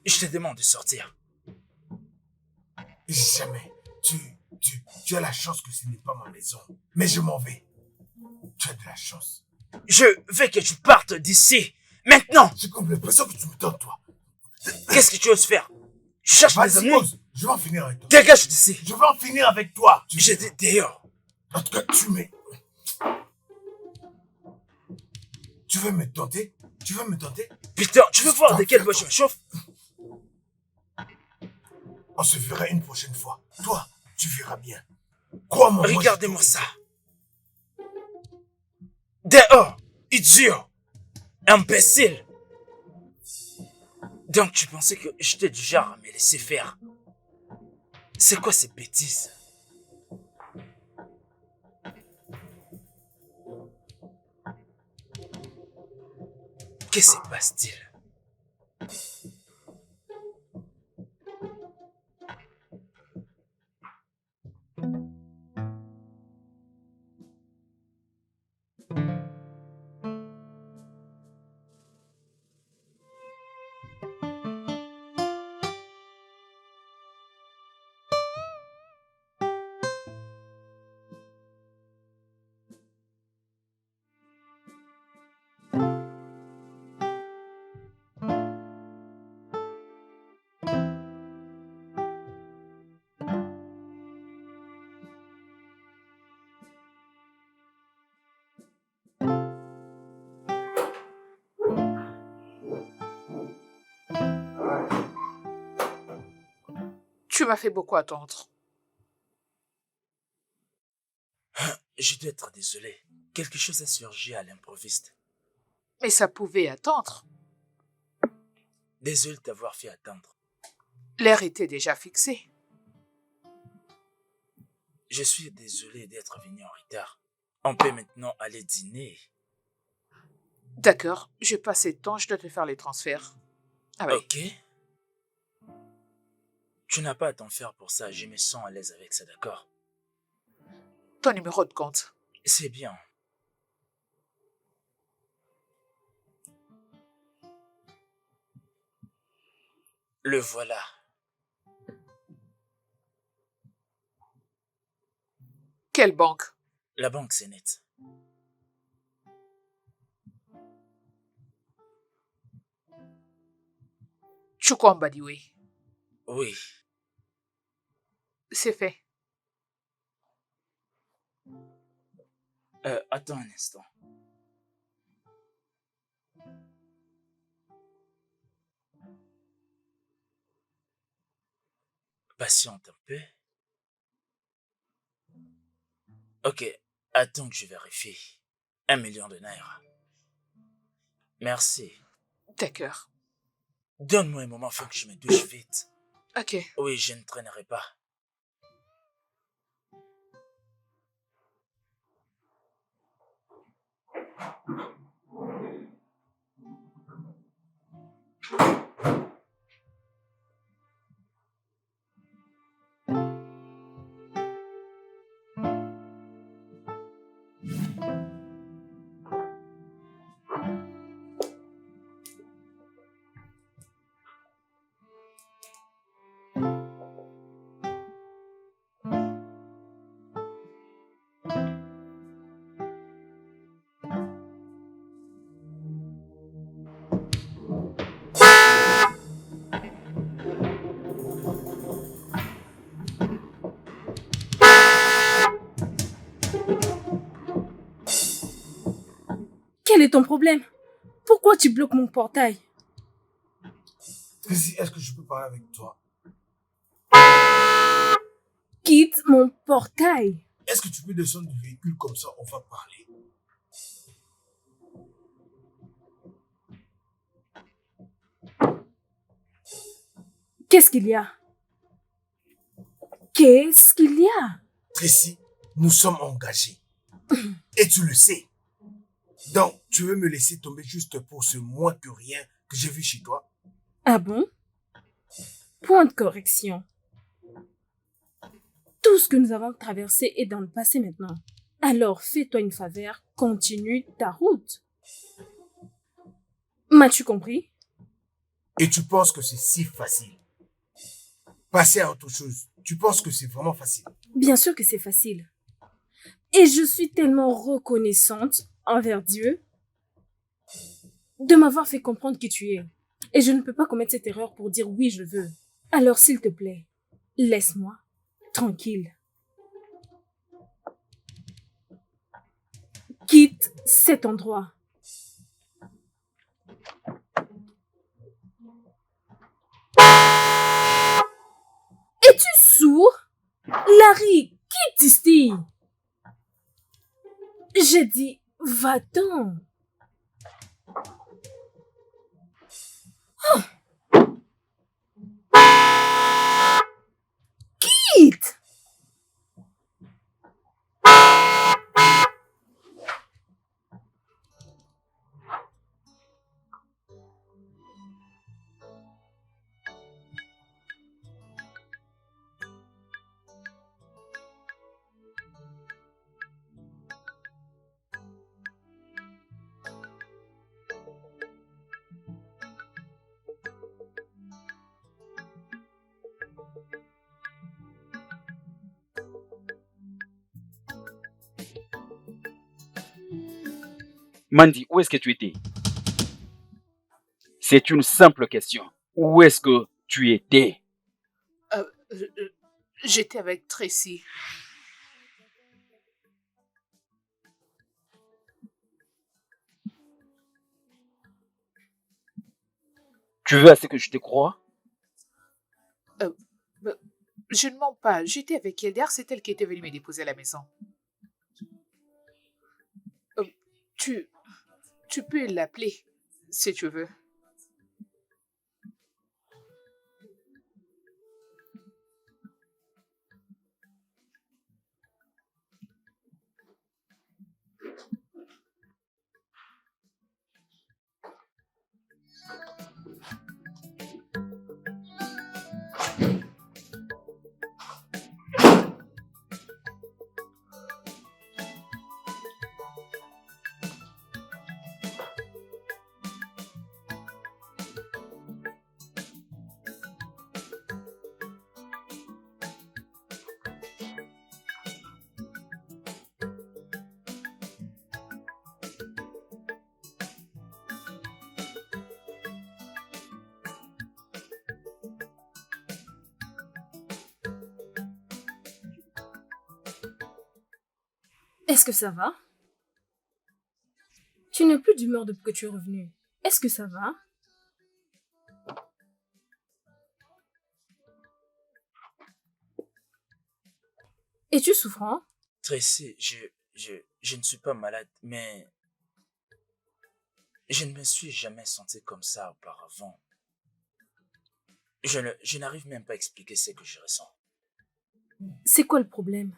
Je te demande de sortir. Jamais. Tu as la chance que ce n'est pas ma maison. Mais je m'en vais. Tu as de la chance. Je veux que tu partes d'ici. Maintenant. J'ai comme l'impression que tu me donnes, toi. Qu'est-ce que tu oses faire? Tu cherches des Vas-y, ennuis? pose. Je vais en finir avec toi. Dégage d'ici. Je vais en finir avec toi. J'ai dit dehors. En tout cas, Tu veux me tenter? Tu veux me tenter? Putain, tu veux voir de quelle bois je me chauffe? On se verra une prochaine fois. Toi, tu verras bien. Crois-moi. Regardez-moi ça. Dehors, idiot. Imbécile. Donc tu pensais que j'étais du genre à me laisser faire? C'est quoi ces bêtises? Qu'est-ce qui se passe-t-il? Tu m'as fait beaucoup attendre. Je dois être désolé. Quelque chose a surgi à l'improviste. Mais ça pouvait attendre. Désolé de t'avoir fait attendre. L'heure était déjà fixée. Je suis désolé d'être venu en retard. On peut maintenant aller dîner. D'accord, j'ai passé le temps, je dois te faire les transferts. Ah oui. Ok. Tu n'as pas à t'en faire pour ça, je me sens à l'aise avec ça, d'accord? Ton numéro de compte. C'est bien. Le voilà. Quelle banque? La banque, c'est net. Chukwambadiwe. Oui. C'est fait. Attends un instant. Patiente un peu. Ok, attends que je vérifie. 1 million de naira. Merci. D'accord. Donne-moi un moment, faut que je me douche vite. Ok. Oui, je ne traînerai pas. Quel est ton problème? Pourquoi tu bloques mon portail? Tracy, est-ce que je peux parler avec toi? Quitte mon portail. Est-ce que tu peux descendre du véhicule comme ça, on va parler? Qu'est-ce qu'il y a? Qu'est-ce qu'il y a? Tracy, nous sommes engagés. Et tu le sais. Donc, tu veux me laisser tomber juste pour ce moins que rien que j'ai vu chez toi? Ah bon? Point de correction. Tout ce que nous avons traversé est dans le passé maintenant. Alors fais-toi une faveur, continue ta route. M'as-tu compris? Et tu penses que c'est si facile? Passer à autre chose, Tu penses que c'est vraiment facile? Bien sûr que c'est facile. Et je suis tellement reconnaissante envers Dieu de m'avoir fait comprendre qui tu es. Et je ne peux pas commettre cette erreur pour dire oui, je veux. Alors, s'il te plaît, laisse-moi tranquille. Quitte cet endroit. Es-tu sourd? Larry, quitte ici. J'ai dit, va-t'en. Quitte. Mandy, où est-ce que tu étais? C'est une simple question. Où est-ce que tu étais? J'étais avec Tracy. Tu veux assez que je te croie? Je ne mens pas. J'étais avec elle. D'ailleurs, c'est elle qui était venue me déposer à la maison. Tu peux l'appeler, si tu veux. Est-ce que ça va? Tu n'es plus d'humeur depuis que tu es revenu. Est-ce que ça va? Es-tu souffrant? Tracy, je ne suis pas malade, mais je ne me suis jamais senti comme ça auparavant. Je n'arrive même pas à expliquer ce que je ressens. C'est quoi le problème?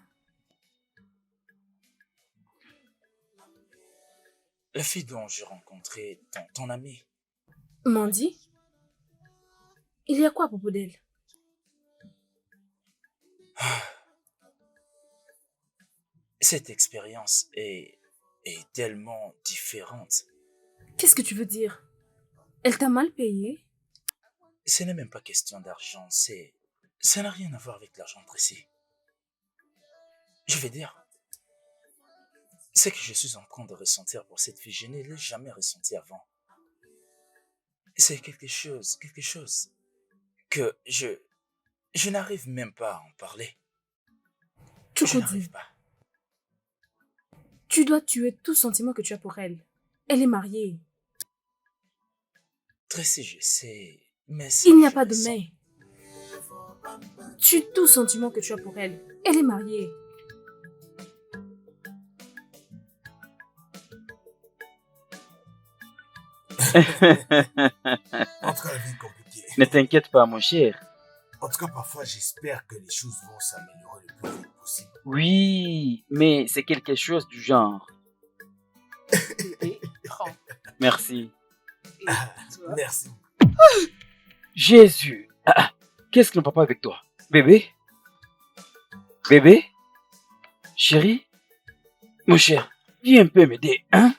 La fille dont j'ai rencontré ton amie, Mandy? Il y a quoi à propos d'elle? cette expérience est tellement différente. Qu'est-ce que tu veux dire? Elle t'a mal payé? Ce n'est même pas question d'argent, ça n'a rien à voir avec l'argent, Tracy. Je vais dire, ce que je suis en train de ressentir pour cette fille, je ne l'ai jamais ressenti avant. C'est quelque chose que je n'arrive même pas à en parler. Je Chukwudi, n'arrive pas. tu dois tuer tout sentiment que tu as pour elle. Elle est mariée. Tracy, je sais, mais Il n'y a pas de mais. Tue tout sentiment que tu as pour elle. Elle est mariée. En tout cas, la vie est compliquée. Ne t'inquiète pas, mon cher. En tout cas, parfois, j'espère que les choses vont s'améliorer le plus vite possible. Oui, mais c'est quelque chose du genre. Bébé, prends. Merci. Et toi? Merci. Jésus. Qu'est-ce que le papa avec toi? Bébé? Bébé? Chérie? Mon cher, viens un peu m'aider, hein?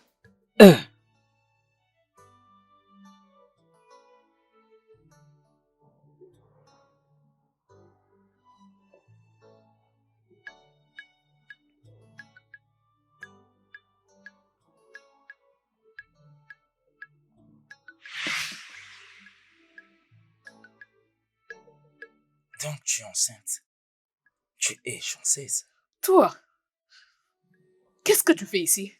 Donc tu es enceinte. Tu es chanceuse. Toi, qu'est-ce que tu fais ici?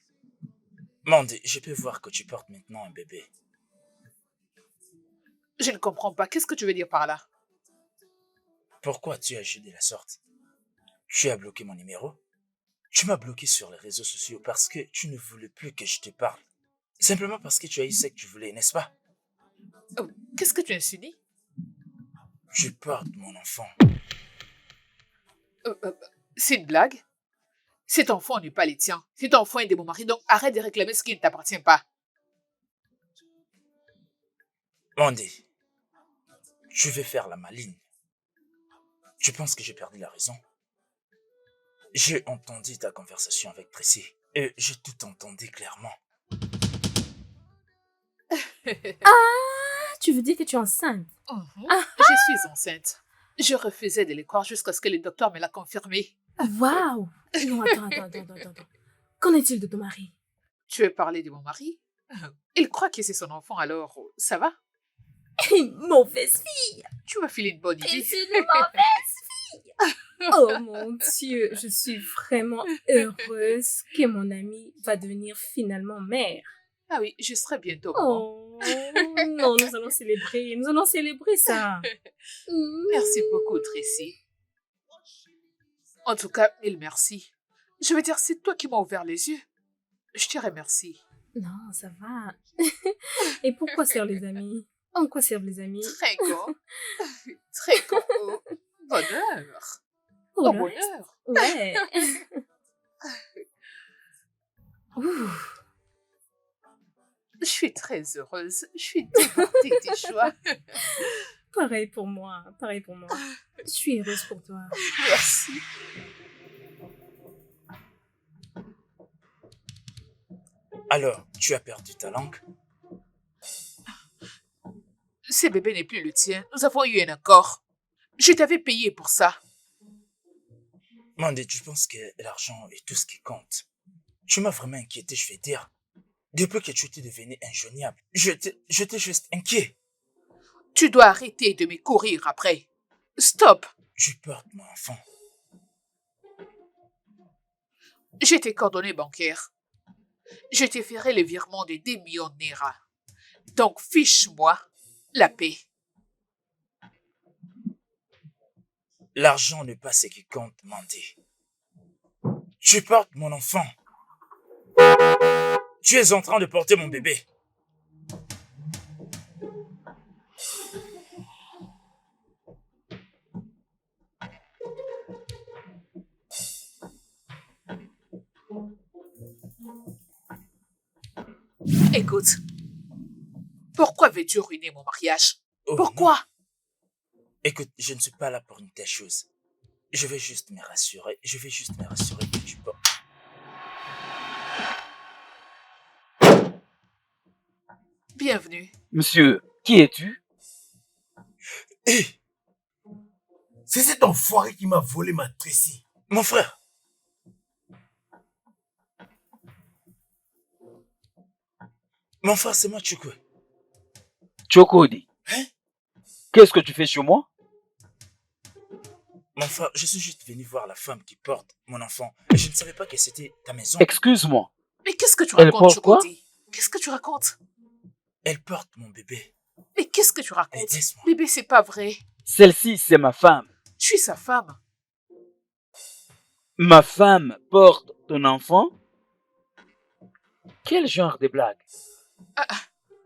Mandy, je peux voir que tu portes maintenant un bébé. Je ne comprends pas. Qu'est-ce que tu veux dire par là? Pourquoi tu as agi de la sorte? Tu as bloqué mon numéro? Tu m'as bloqué sur les réseaux sociaux parce que tu ne voulais plus que je te parle. Simplement parce que tu as eu ce que tu voulais, n'est-ce pas? Oh, qu'est-ce que tu insinues? Tu portes mon enfant. C'est une blague? Cet enfant n'est pas le tien. Cet enfant est de mon mari, donc arrête de réclamer ce qui ne t'appartient pas. Mandy, tu veux faire la maligne. Tu penses que j'ai perdu la raison? J'ai entendu ta conversation avec Tracy et j'ai tout entendu clairement. Tu veux dire que tu es enceinte? Je suis enceinte. Je refusais de le croire jusqu'à ce que le docteur me l'a confirmé. Waouh! Non, attends. Qu'en est-il de ton mari? Tu veux parler de mon mari? Il croit que c'est son enfant, alors ça va? Mauvaise fille! Tu m'as filé une bonne idée. C'est une mauvaise fille! Oh mon Dieu, je suis vraiment heureuse que mon amie va devenir finalement mère. Ah oui, je serai bientôt maman. Oh non, nous allons célébrer ça. Merci beaucoup, Tracy. En tout cas, mille merci. Je veux dire, c'est toi qui m'as ouvert les yeux. Je te remercie. Non, ça va. Et pourquoi servent les amis? En quoi servent les amis? Très bon. Très bon. Bonheur. Oh, Oh, le bonheur. Ouais. Ouh. Je suis très heureuse. Je suis débordée de joie. Pareil pour moi. Je suis heureuse pour toi. Merci. Alors, tu as perdu ta langue? Ce bébé n'est plus le tien. Nous avons eu un accord. Je t'avais payé pour ça. Mandy, tu penses que l'argent est tout ce qui compte? Tu m'as vraiment inquiété, je vais dire. Depuis que tu étais devenu injoignable, j'étais juste inquiet. Tu dois arrêter de me courir après. Stop. Tu portes mon enfant. J'ai tes coordonnées bancaires. Je te ferai le virement de 2 millions de Naira. Donc fiche-moi la paix. L'argent n'est pas ce qui compte, Mandy. Tu portes mon enfant. Tu es en train de porter mon bébé. Écoute, pourquoi veux-tu ruiner mon mariage? Oh, Pourquoi? non. Écoute, je ne suis pas là pour une telle chose. Je vais juste me rassurer que tu portes. Bienvenue. Monsieur, qui es-tu? Hé! C'est cet enfoiré qui m'a volé ma Tracy. Mon frère! Mon frère, c'est moi, Chukwe. Chokodi. Hein? Qu'est-ce que tu fais chez moi? Mon frère, je suis juste venu voir la femme qui porte mon enfant. Et je ne savais pas que c'était ta maison. Excuse-moi. Mais qu'est-ce que tu Elle racontes, porte quoi? Chukodi? Qu'est-ce que tu racontes? Elle porte mon bébé. Mais qu'est-ce que tu Et racontes? laisse-moi. Bébé, c'est pas vrai. Celle-ci, c'est ma femme. Je suis sa femme. Ma femme porte ton enfant? Quel genre de blague?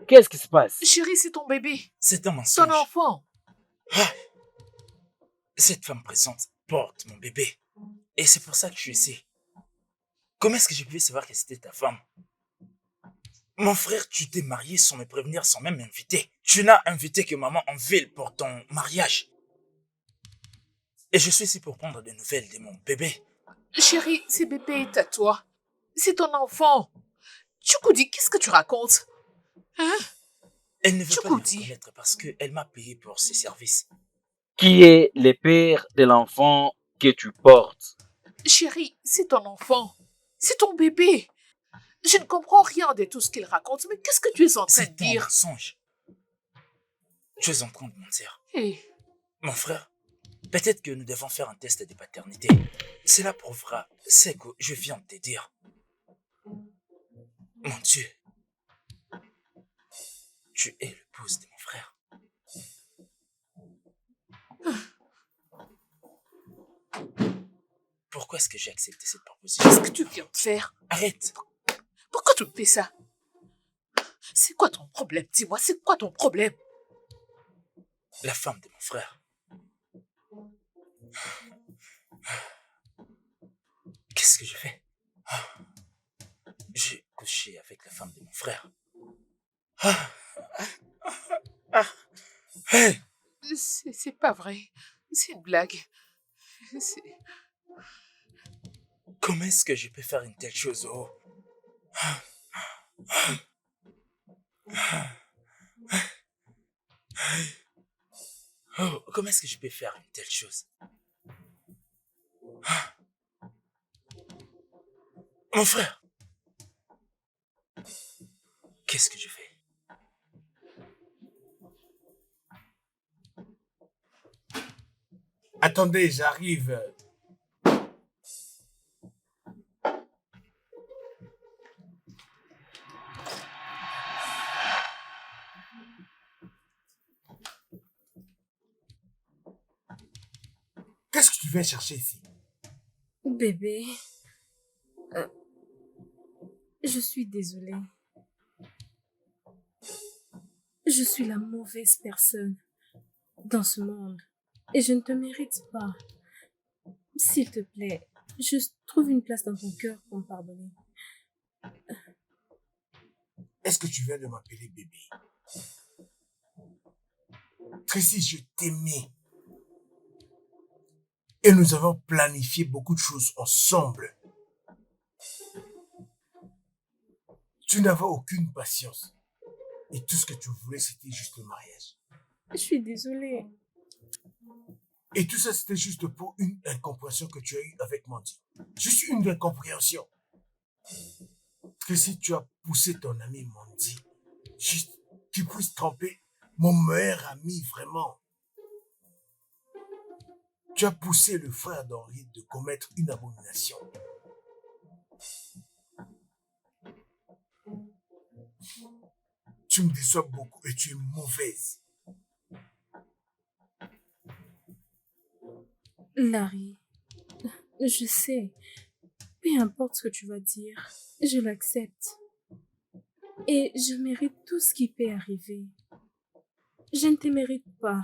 Qu'est-ce qui se passe? Chérie, c'est ton bébé. C'est un mensonge. Ton enfant. Ah! Cette femme présente porte mon bébé. Et c'est pour ça que je suis ici. Comment est-ce que je pouvais savoir que c'était ta femme? Mon frère, tu t'es marié sans me prévenir, sans même m'inviter. Tu n'as invité que maman en ville pour ton mariage. Et je suis ici pour prendre des nouvelles de mon bébé. Chérie, ce bébé est à toi. C'est ton enfant. Chukudi, qu'est-ce que tu racontes? Hein? Elle ne veut pas me Chukudi. reconnaître parce qu'elle m'a payé pour ses services. Qui est le père de l'enfant que tu portes? Chérie, c'est ton enfant. C'est ton bébé. Je ne comprends rien de tout ce qu'il raconte, mais qu'est-ce que tu es en train de C'est un dire? mensonge. Tu es en train de mentir. Hé, Mon frère, Peut-être que nous devons faire un test de paternité. Cela prouvera ce que je viens de te dire. Mon Dieu. Tu es l'épouse de mon frère. Pourquoi est-ce que j'ai accepté cette proposition? Qu'est-ce que tu viens de faire? Arrête. Pourquoi tu me fais ça? C'est quoi ton problème? Dis-moi, c'est quoi ton problème? La femme de mon frère. Qu'est-ce que je fais? J'ai couché avec la femme de mon frère. Hey! C'est pas vrai. C'est une blague. C'est... Comment est-ce que je peux faire une telle chose? Oh, comment est-ce que je peux faire une telle chose? Mon frère! Qu'est-ce que je fais? Attendez, j'arrive. Qu'est-ce que tu viens chercher ici? Bébé, je suis désolée. Je suis la mauvaise personne dans ce monde et je ne te mérite pas. S'il te plaît, juste trouve une place dans ton cœur pour me pardonner. Est-ce que tu viens de m'appeler bébé? Tracy, je t'aimais. Et nous avons planifié beaucoup de choses ensemble. Tu n'avais aucune patience. Et tout ce que tu voulais, c'était juste le mariage. Je suis désolée. Et tout ça, c'était juste pour une incompréhension que tu as eue avec Mandy. Juste une incompréhension. Tracy, tu as poussé ton ami Mandy. Juste qu'il puisse tromper mon meilleur ami, vraiment. Tu as poussé le frère d'Henri de commettre une abomination. Tu me déçois beaucoup et tu es mauvaise. Larry, je sais. Peu importe ce que tu vas dire, je l'accepte. Et je mérite tout ce qui peut arriver. Je ne te mérite pas.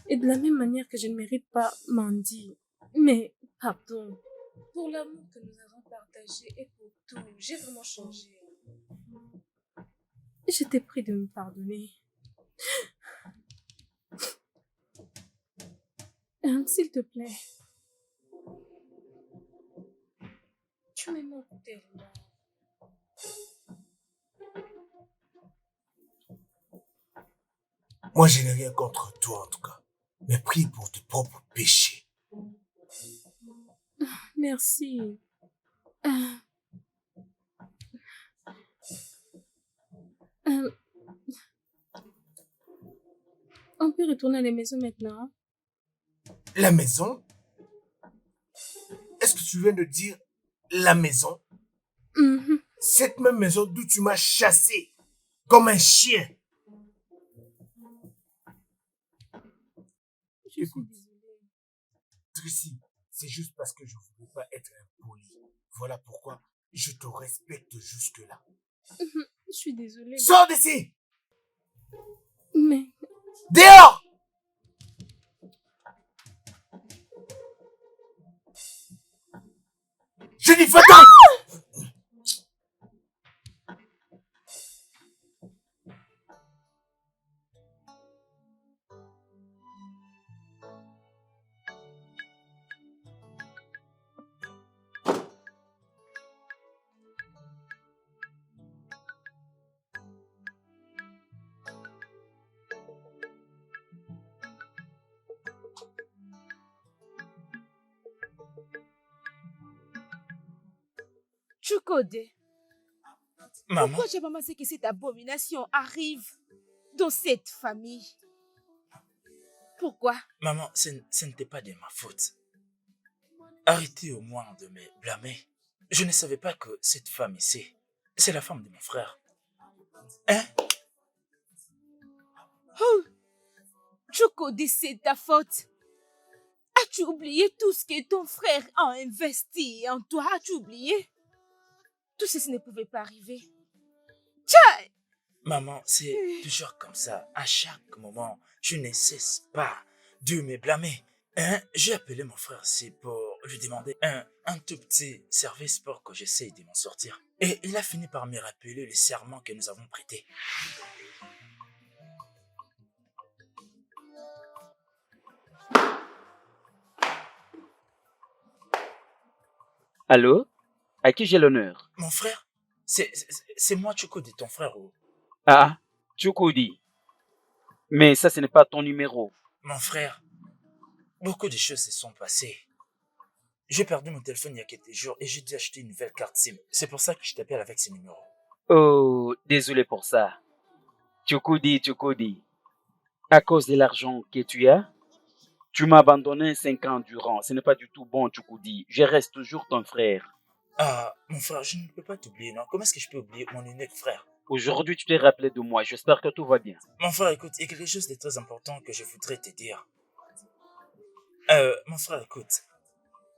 Et de la même manière que je ne mérite pas Mandy. Mais, pardon. Pour l'amour que nous avons partagé et pour tout, j'ai vraiment changé. Je t'ai prie de me pardonner. S'il te plaît. Tu me manques tellement. Moi, je n'ai rien contre toi, en tout cas. Mais prie pour tes propres péchés. Merci. On peut retourner à la maison maintenant? La maison? Est-ce que tu viens de dire la maison? Cette même maison d'où tu m'as chassé comme un chien. Je suis désolée. Tracy, c'est juste parce que je ne voulais pas être impoli. Voilà pourquoi je te respecte jusque-là. Je suis désolée. Sors d'ici! Mais Dehors! Je dis va-t'en! Chukwode, Maman, pourquoi tu as pensé que cette abomination arrive dans cette famille? Pourquoi? Maman, ce n'était pas de ma faute. Arrêtez au moins de me blâmer. Je ne savais pas que cette femme ici, c'est la femme de mon frère. Hein? Oh, Chukode, c'est ta faute. As-tu oublié tout ce que ton frère a investi en toi? As-tu oublié? Tout ceci ne pouvait pas arriver. Tchai! Maman, c'est toujours comme ça. À chaque moment, tu ne cesses pas de me blâmer. Hein? J'ai appelé mon frère ici pour lui demander un tout petit service pour que j'essaye de m'en sortir. Et il a fini par me rappeler le serment que nous avons prêté. Allô? À qui j'ai l'honneur? Mon frère, c'est moi, Chukode, ton frère. Oh. Ah, Chukudi. Mais ça, ce n'est pas ton numéro. Mon frère, beaucoup de choses se sont passées. J'ai perdu mon téléphone il y a quelques jours et j'ai dû acheter une nouvelle carte SIM. C'est pour ça que je t'appelle avec ce numéro. Oh, désolé pour ça. Chukudi. À cause de l'argent que tu as, tu m'as abandonné 5 ans durant. Ce n'est pas du tout bon, Chukudi. Je reste toujours ton frère. Ah, mon frère, je ne peux pas t'oublier, non? Comment est-ce que je peux oublier mon unique frère? Aujourd'hui, tu t'es rappelé de moi. J'espère que tout va bien. Mon frère, écoute, il y a quelque chose de très important que je voudrais te dire. Mon frère, écoute.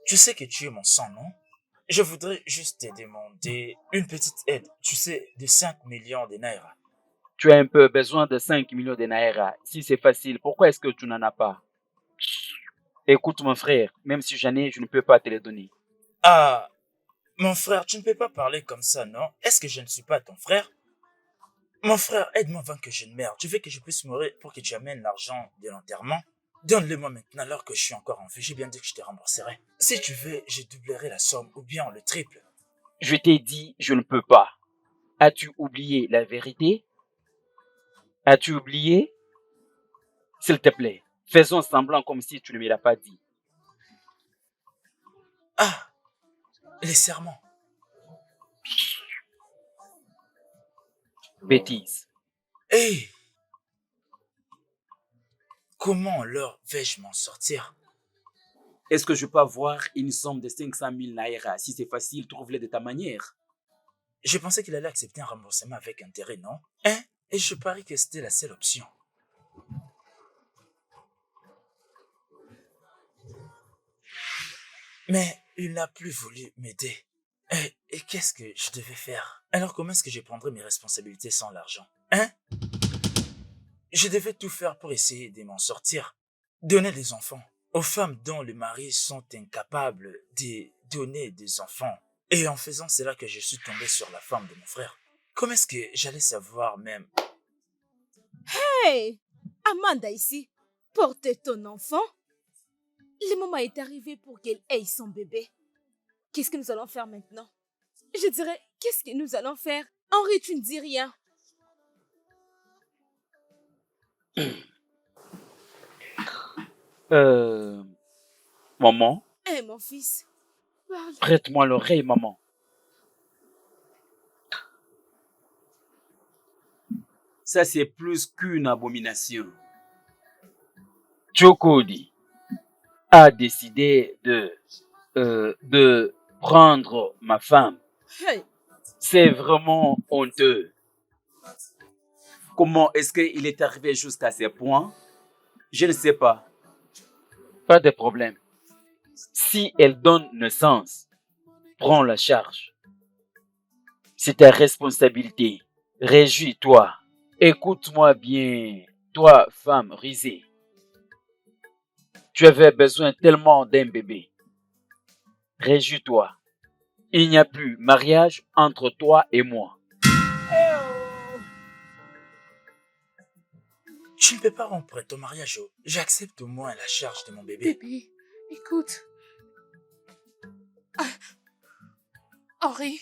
Tu sais que tu es mon sang, non? Je voudrais juste te demander une petite aide, tu sais, de 5 millions de naira. Tu as un peu besoin de 5 millions de naira. Si c'est facile, pourquoi est-ce que tu n'en as pas? Écoute, mon frère, même si j'en ai, je ne peux pas te les donner. Ah, mon frère, tu ne peux pas parler comme ça, non? Est-ce que je ne suis pas ton frère? Mon frère, aide-moi avant que je ne meure. Tu veux que je puisse mourir pour que tu amènes l'argent de l'enterrement? Donne-le-moi maintenant alors que je suis encore en vie. J'ai bien dit que je te rembourserai. Si tu veux, je doublerai la somme ou bien le triple. Je t'ai dit, je ne peux pas. As-tu oublié la vérité? As-tu oublié? S'il te plaît, faisons semblant comme si tu ne me l'as pas dit. Ah, les serments. Bêtise. Hé! Comment alors vais-je m'en sortir? Est-ce que je peux avoir une somme de 500 000 naira? Si c'est facile, trouve-le de ta manière. Je pensais qu'il allait accepter un remboursement avec intérêt, non? Hein? Et je parie que c'était la seule option. Mais il n'a plus voulu m'aider. Et qu'est-ce que je devais faire? Alors comment est-ce que je prendrais mes responsabilités sans l'argent? Hein? Je devais tout faire pour essayer de m'en sortir. Donner des enfants aux femmes dont les maris sont incapables de donner des enfants. Et en faisant cela que je suis tombé sur la femme de mon frère. Comment est-ce que j'allais savoir même? Hey! Amanda ici, porte ton enfant. Le moment est arrivé pour qu'elle ait son bébé. Qu'est-ce que nous allons faire maintenant? Je dirais, qu'est-ce que nous allons faire? Henri, tu ne dis rien. Maman, Hé, mon fils, parle. prête-moi l'oreille, maman. Ça, c'est plus qu'une abomination. Chokodi a décidé de prendre ma femme. Hey! C'est vraiment honteux. Comment est-ce qu'il est arrivé jusqu'à ce point? Je ne sais pas. Pas de problème. Si elle donne naissance, prends la charge. C'est ta responsabilité. Réjouis-toi. Écoute-moi bien, toi, femme risée. Tu avais besoin tellement d'un bébé. Réjouis-toi. Il n'y a plus mariage entre toi et moi. Tu ne peux pas rompre ton mariage. J'accepte au moins la charge de mon bébé. Bébé, écoute. Henri,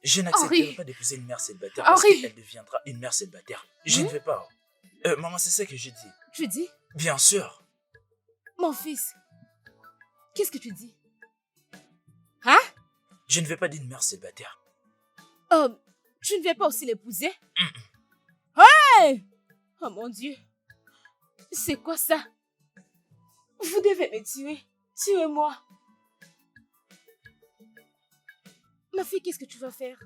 Je n'accepterai Henri. pas d'épouser une mère célibataire parce Henri. qu'elle deviendra une mère célibataire. Je ne vais pas. Maman, c'est ça que j'ai dit. Tu dis? Bien sûr. Mon fils, qu'est-ce que tu dis? Hein? Je ne vais pas d'une mère célibataire. Tu ne veux pas aussi l'épouser? Hey! Oh mon Dieu! C'est quoi ça? Vous devez me tuer. Tuez-moi. Ma fille, qu'est-ce que tu vas faire?